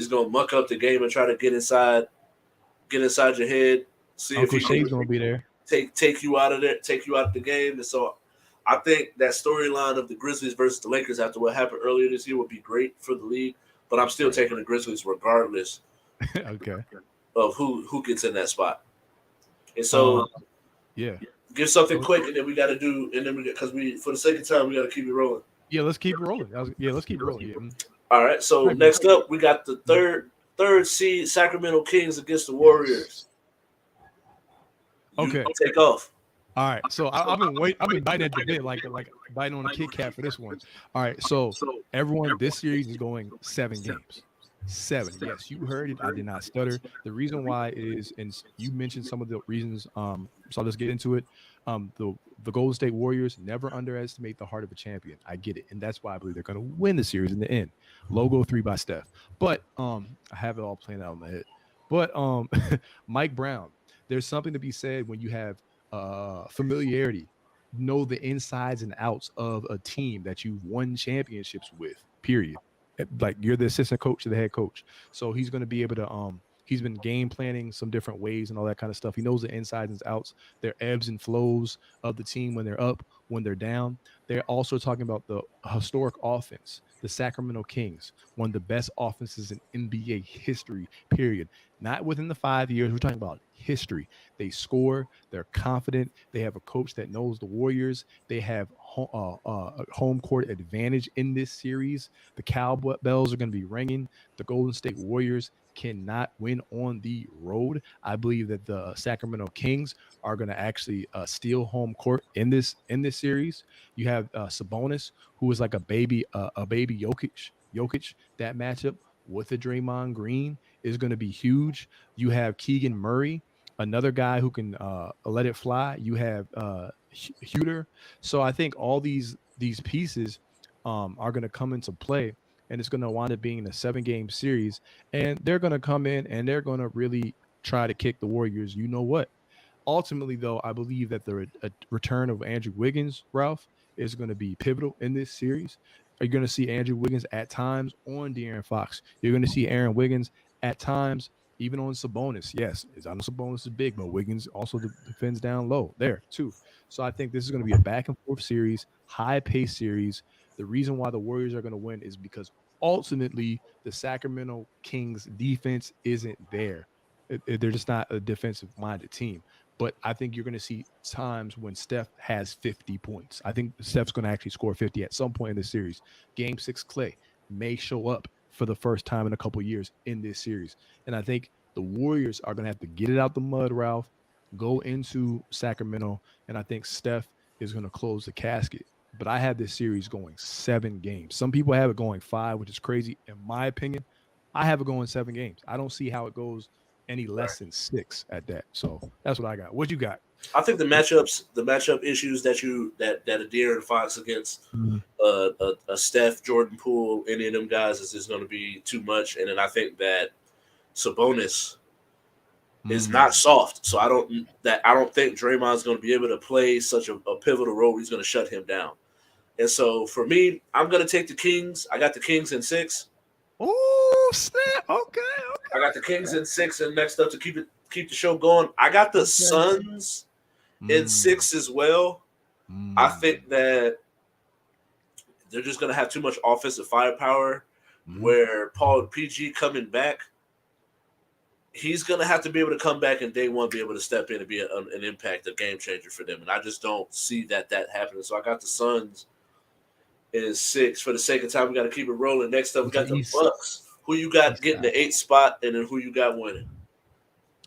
gonna muck up the game and try to get inside your head, see if
Uncle
he can
Shay's gonna be there.
take you out of there, take you out of the game. And so I think that storyline of the Grizzlies versus the Lakers after what happened earlier this year would be great for the league. But I'm still
Right.
taking the Grizzlies regardless
Okay.
of who gets in that spot. And
Um.
so
Yeah.
give something
Go ahead.
quick, and then we got to do, and then we because we for the sake of time we got to keep it rolling.
Yeah. Let's keep it rolling. Yeah. Let's keep it rolling. Yeah. Mm.
All right. So
Right, bro.
next up, we got the
Mhm.
third seed Sacramento Kings against the
Yes.
Warriors. You
Okay.
take off.
All right. So I've been biting at the bit, like biting on a Kit Kat for this one. All right. So everyone, this series is going 7 games. 7. Yes, you heard it. I did not stutter. The reason why is, and you mentioned some of the reasons. So let's get into it. The Golden State Warriors never underestimate the heart of a champion. I get it, and that's why I believe they're going to win the series in the end. Logo 3 by Steph. But I have it all planned out in my head. But Mike Brown. There's something to be said when you have familiarity, know the insides and outs of a team that you've won championships with, period. Like you're the assistant coach to the head coach. So he's going to be able to he's been game planning some different ways and all that kind of stuff. He knows the insides and outs, their ebbs and flows of the team when they're up, when they're down. They're also talking about the historic offense, the Sacramento Kings, one of the best offenses in NBA history, period. Not within the 5 years. We're talking about history. They score. They're confident. They have a coach that knows the Warriors. They have home court advantage in this series. The cowbells are going to be ringing. The Golden State Warriors cannot win on the road. I believe that the Sacramento Kings are going to actually steal home court in this series. You have Sabonis, who is like a baby Jokic. Jokic, that matchup with the Draymond Green is going to be huge. You have Keegan Murray, another guy who can let it fly. You have Huter. So I think all these pieces are going to come into play, and it's going to wind up being a 7 game series. And they're going to come in and they're going to really try to kick the Warriors. You know what? Ultimately, though, I believe that the return of Andrew Wiggins, Ralph, is going to be pivotal in this series. You're going to see Andrew Wiggins at times on De'Aaron Fox. You're going to see Aaron Wiggins at times even on Sabonis. Yes, I know Sabonis is big, but Wiggins also defends down low there too. So I think this is going to be a back and forth series, high pace series. The reason why the Warriors are going to win is because ultimately the Sacramento Kings defense isn't there. They're just not a defensive minded team. But I think you're going to see times when Steph has 50 points. I think Steph's going to actually score 50 at some point in this series. Game 6, Clay may show up for the first time in a couple years in this series. And I think the Warriors are going to have to get it out the mud, Ralph, go into Sacramento. And I think Steph is going to close the casket. But I have this series going 7 games. Some people have it going 5, which is crazy. In my opinion, I have it going 7 games. I don't see how it goes any
Right.
less than 6 at that. So that's what I got. What you got?
I think the matchup issues that a De'Aaron Fox against
Mhm.
a Steph, Jordan Poole, any of them guys is just going to be too much. And then I think that Sabonis is not
Mm.
soft, so I don't think Draymond's going to be able to play such a pivotal role. He's going to shut him down. And so for me, I'm gonna take the Kings. I got the Kings in 6.
Oh snap! Okay,
I got the Kings in 6, and next up to keep the show going, I got the
okay.
Suns in
Mm,
6 as well. I
mm,
think that they're just gonna have too much offensive firepower.
mm.
Where Paul PG coming back, he's gonna have to be able to come back and day one be able to step in and be an impact, a game changer for them. And I just don't see that happening. So I got the Suns in 6. For the sake of time, we got to keep it rolling. Next up, we
It's the
got the
East.
Bucks. Who you got
East
getting
side.
the 8th spot, and then who you got winning?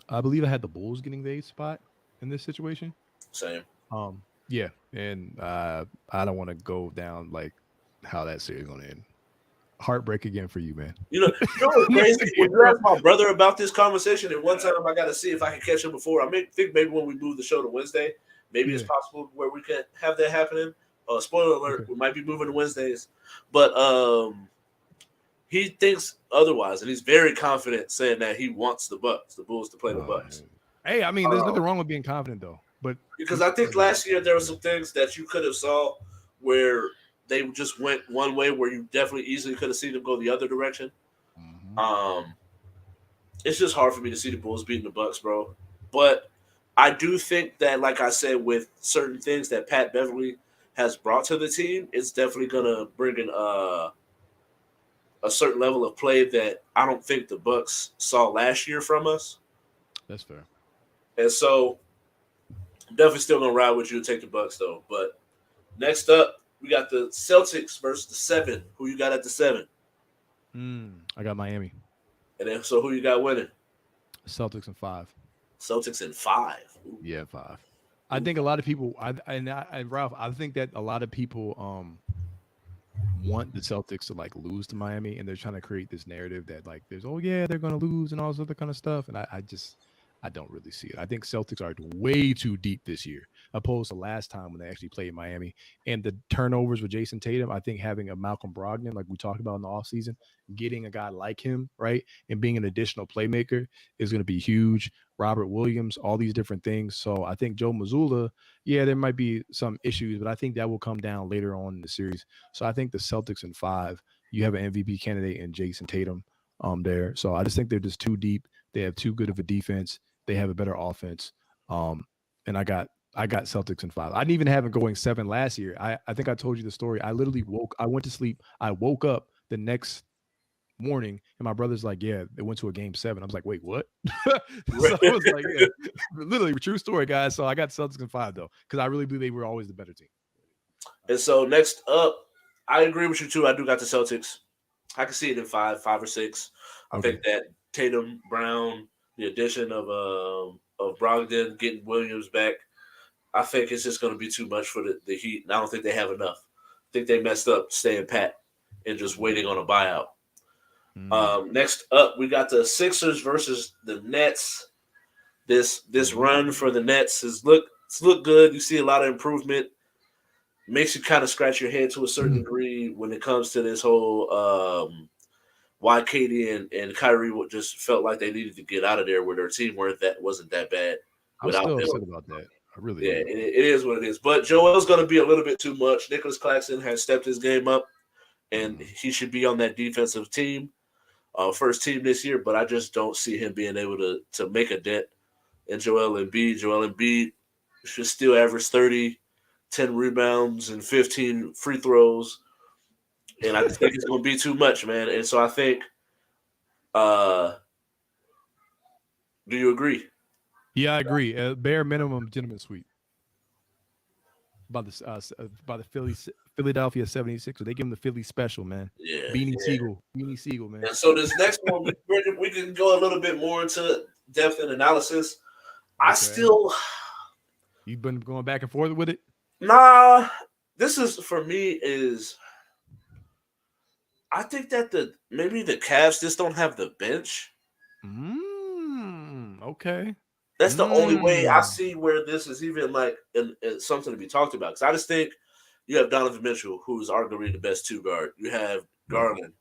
I believe I had the Bulls getting the 8th spot in this situation.
Same.
Yeah, and I don't want to go down like how that series gonna end. Heartbreak again for you, man.
You know what's crazy? When you asked my brother about this conversation, and one time I got to see if I can catch him before. Think maybe when we move the show to Wednesday, maybe it's
Yeah.
possible where we can have that happening. Spoiler alert:
Okay.
we might be moving to Wednesdays, but he thinks otherwise, and he's very confident saying that he wants the Bulls to play the Bucks.
Hey, I mean, there's
Um,
nothing wrong with being confident though, but
because I think last year there were some things that you could have saw where they just went one way, where you definitely easily could have seen them go the other direction.
Mhm.
Um, it's just hard for me to see the Bulls beating the Bucks, bro. But I do think that, like I said, with certain things that Pat Beverly has brought to the team, it's definitely gonna bring in a certain level of play that I don't think the Bucks saw last year from us.
That's fair.
And so I'm definitely still gonna ride with you and take the Bucks though. But next up, we got the Celtics versus the 7. Who you got at the 7?
I got Miami.
And then so who you got winning?
Celtics in 5.
Celtics in 5. Ooh,
Yeah, 5. I
ooh.
think a lot of people. And Ralph, I think that a lot of people want the Celtics to like lose to Miami, and they're trying to create this narrative that like there's yeah they're gonna lose and all this other kind of stuff, and I don't really see it. I think Celtics are way too deep this year, opposed to last time when they actually played Miami. And the turnovers with Jason Tatum, I think having a Malcolm Brogdon, like we talked about in the offseason, getting a guy like him, right, and being an additional playmaker is going to be huge. Robert Williams, all these different things. So I think Joe Mazzulla, yeah, there might be some issues, but I think that will come down later on in the series. So I think the Celtics in 5, you have an MVP candidate in Jason Tatum there. So I just think they're just too deep. They have too good of a defense. They have a better offense. Um, and I got Celtics in 5. I didn't even have it going 7 last year. I think I told you the story. I went to sleep. I woke up the next morning and my brother's like, yeah, they went to a game 7. I was like, wait, what? So I was like, yeah, literally true story, guys. So I got Celtics in 5 though, because I really believe they were always the better team.
And so next up, I agree with you too. I do got the Celtics. I can see it in 5 or 6. I
Okay.
think that Tatum, Brown, the addition of Brogdon, getting Williams back, I think it's just going to be too much for the Heat. And I don't think they have enough. I think they messed up staying pat and just waiting on a buyout.
Mm.
Next up, we got the Sixers versus the Nets. This
Mhm.
run for the Nets it's looked good. You see a lot of improvement. Makes you kind of scratch your head to a certain degree when it comes to this whole why Katie and Kyrie just felt like they needed to get out of there where their team wasn't that bad
I'm
without
still
them.
upset about that. I really
Yeah,
am.
it is what it is. But Joel's going to be a little bit too much. Nicholas Claxton has stepped his game up, and
Mhm.
he should be on that defensive team, first team this year. But I just don't see him being able to make a dent in Joel Embiid. Joel Embiid should still average 30, 10 rebounds, and 15 free throws. And I just think it's going to be too much, man. And so I think, uh, do you agree?
Yeah, I agree. Bare minimum gentleman sweep by the Philadelphia 76ers. They give him the Philly special, man.
Yeah,
Beanie Siegel, man.
and so this next one, we can go a little bit more into depth and analysis. I
Okay.
still,
You've been going back and forth with it.
nah, this is for me is I think that maybe the Cavs just don't have the bench.
Okay.
That's the only way I
Mm.
see where this is even like something to be talked about. Because I just think you have Donovan Mitchell, who is arguably the best two guard. You have
Yeah.
Garland.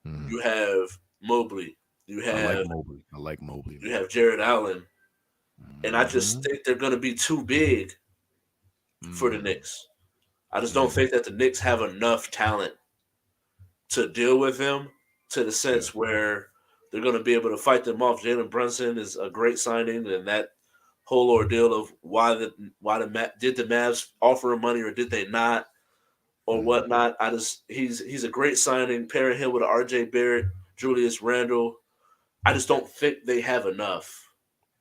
Mhm.
You have Mobley. You
I like
have
Mobley. I like Mobley,
you
man.
have Jared Allen. And I just
Mhm.
think they're going to be too big for the
Mm.
Knicks. I just don't
Yeah.
think that the Knicks have enough talent to deal with him to the
Yeah.
sense where they're going to be able to fight them off. Jalen Brunson is a great signing, and that whole ordeal of did the Mavs offer him money or did they not or
Mm.
whatnot. He's a great signing. Pairing him with R.J. Barrett, Julius Randle, I just don't think they have enough.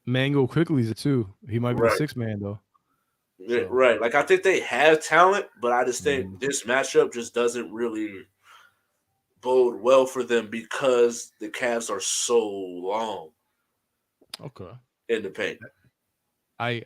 Mango Quickly's it too. He might be the
Right.
sixth man though.
Yeah,
So
right. Like I think they have talent, but I just
mhm.
think this matchup just doesn't really bode well for them because the Cavs are so long
Okay.
in the paint.
I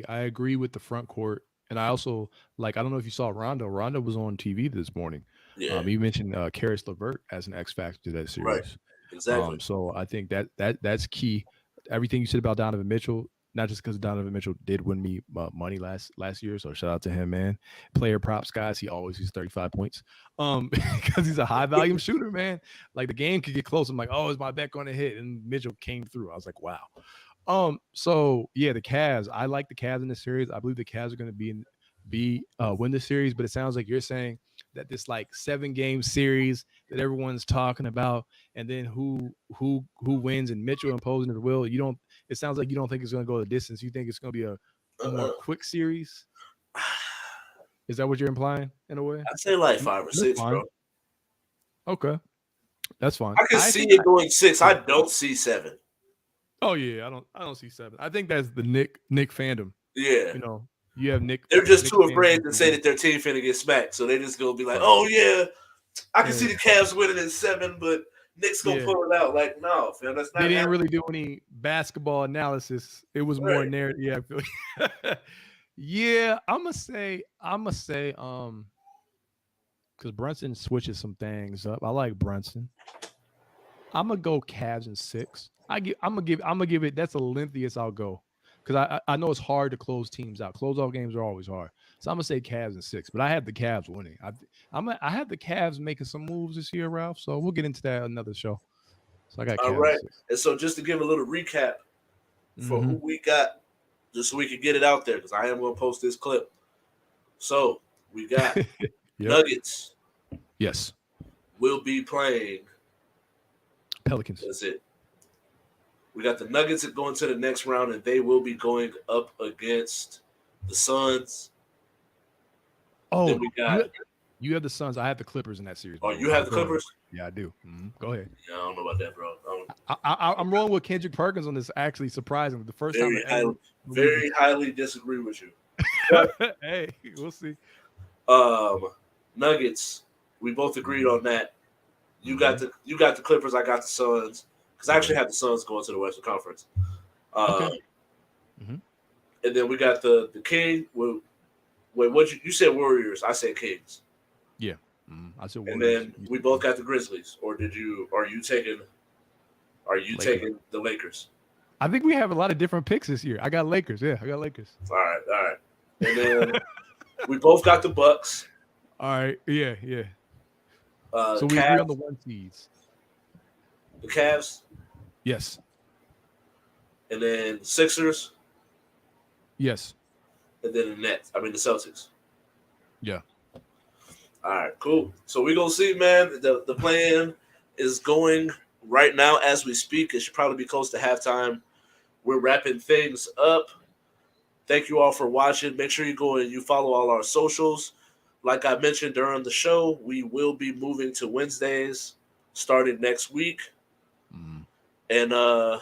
agree with the front court, and I also like. I don't know if you saw Rondo. Rondo was on TV this morning.
Yeah.
He mentioned Karis LeVert as an X factor to that
Right.
series.
Exactly.
So I think that's key. Everything you said about Donovan Mitchell, not just because Donovan Mitchell did win me money last year, so shout out to him, man. Player props, guys. He always uses 35 points, because he's a high volume shooter, man. Like the game could get close. I'm like, oh, is my bet going to hit? And Mitchell came through. I was like, wow. So yeah, the Cavs. I like the Cavs in this series. I believe the Cavs are going to win the series. But it sounds like you're saying that this like 7-game series that everyone's talking about, and then who wins, and Mitchell imposing his will. You don't. It sounds like you don't think it's going to go the distance. You think it's going to be a more
Uh,
quick series. Is that what you're implying in a way?
I'd say like 5 or 6,
That's
bro.
fine. Okay, that's fine.
I can
I
see
think.
it going 6.
Yeah.
I don't see 7.
Oh yeah, I don't see 7. I think that's the Nick fandom.
Yeah.
You know, you have
They're just
Nick
too
fans
afraid
on
to say
TV.
that their team finna get smacked. So they just gonna be like,
Right.
oh yeah, I can see
Yeah.
the Cavs winning in 7, but Knicks gonna
Yeah.
pull it out. Like, no, fam, that's
They
not
didn't
happening.
really do any basketball analysis. It was more
Right.
narrative. Yeah, I feel like. Yeah, I'm gonna say because Brunson switches some things up. I like Brunson. I'm gonna go Cavs in 6. I'm gonna give it. That's the lengthiest I'll go because I know it's hard to close teams out. Close off games are always hard. So I'm gonna say Cavs in 6, but I have the Cavs winning. I have the Cavs making some moves this year, Ralph. So we'll get into that another show. So I got
All
Cavs in
right.
6.
And so just to give a little recap for
Mm-hmm.
who we got, just so we can get it out there, because I am gonna post this clip. So we got
Yep.
Nuggets
Yes.
will be playing.
Pelicans.
That's it. We got the Nuggets going to the next round, and they will be going up against the Suns. Then
Oh,
we
you
got.
you have the Suns. I have the Clippers in that series,
Oh,
by the
you
way.
have
But
the
go ahead.
Clippers?
Yeah, I do. Go ahead.
Yeah, I don't know about that, bro.
I'm rolling with Kendrick Perkins on this. Actually, surprisingly, the first time I ever believed
Very highly disagree with you. But
it. Hey, we'll see.
um, Nuggets, we both agreed
Mhm,
on that.
mhm.
You got the Clippers. I got the Suns because I actually
Okay.
have the Suns going to the Western Conference.
Okay.
Um,
Mhm.
and then we got the King. Wait, what you said? Warriors. I said Kings.
Yeah. I said
And
Warriors.
then
You
we
said
both
Kings.
got the Grizzlies. Or did you? Are you
Lakers.
taking the Lakers?
I think we have a lot of different picks this year. I got Lakers. Yeah, I got Lakers.
All right, all right. And then we both got the Bucks,
All right. Yeah, yeah. So we agree on the
Cavs,
one seeds.
the Cavs,
Yes.
and then Sixers,
Yes.
and then the Nets. I mean the Celtics.
Yeah.
All right, cool. So we gonna see, man. The plan is going right now as we speak. It should probably be close to halftime. We're wrapping things up. Thank you all for watching. Make sure you go and you follow all our socials. Like I mentioned during the show, we will be moving to Wednesdays starting next week.
Mm.
And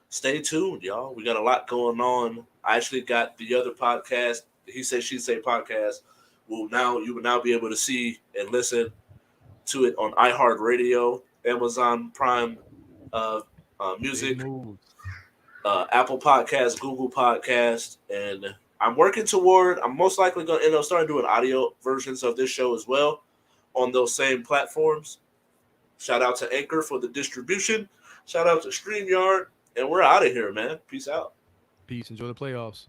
stay tuned, y'all. We got a lot going on. I actually got the other podcast, He Say She Say podcast. You will now be able to see and listen to it on iHeartRadio, Amazon Prime uh,
Big
Music,
moves.
Apple Podcast, Google Podcast, and I'm most likely going to end up starting doing audio versions of this show as well on those same platforms. Shout out to Anchor for the distribution. Shout out to StreamYard. And we're out of here, man. Peace out.
Peace. Enjoy the playoffs.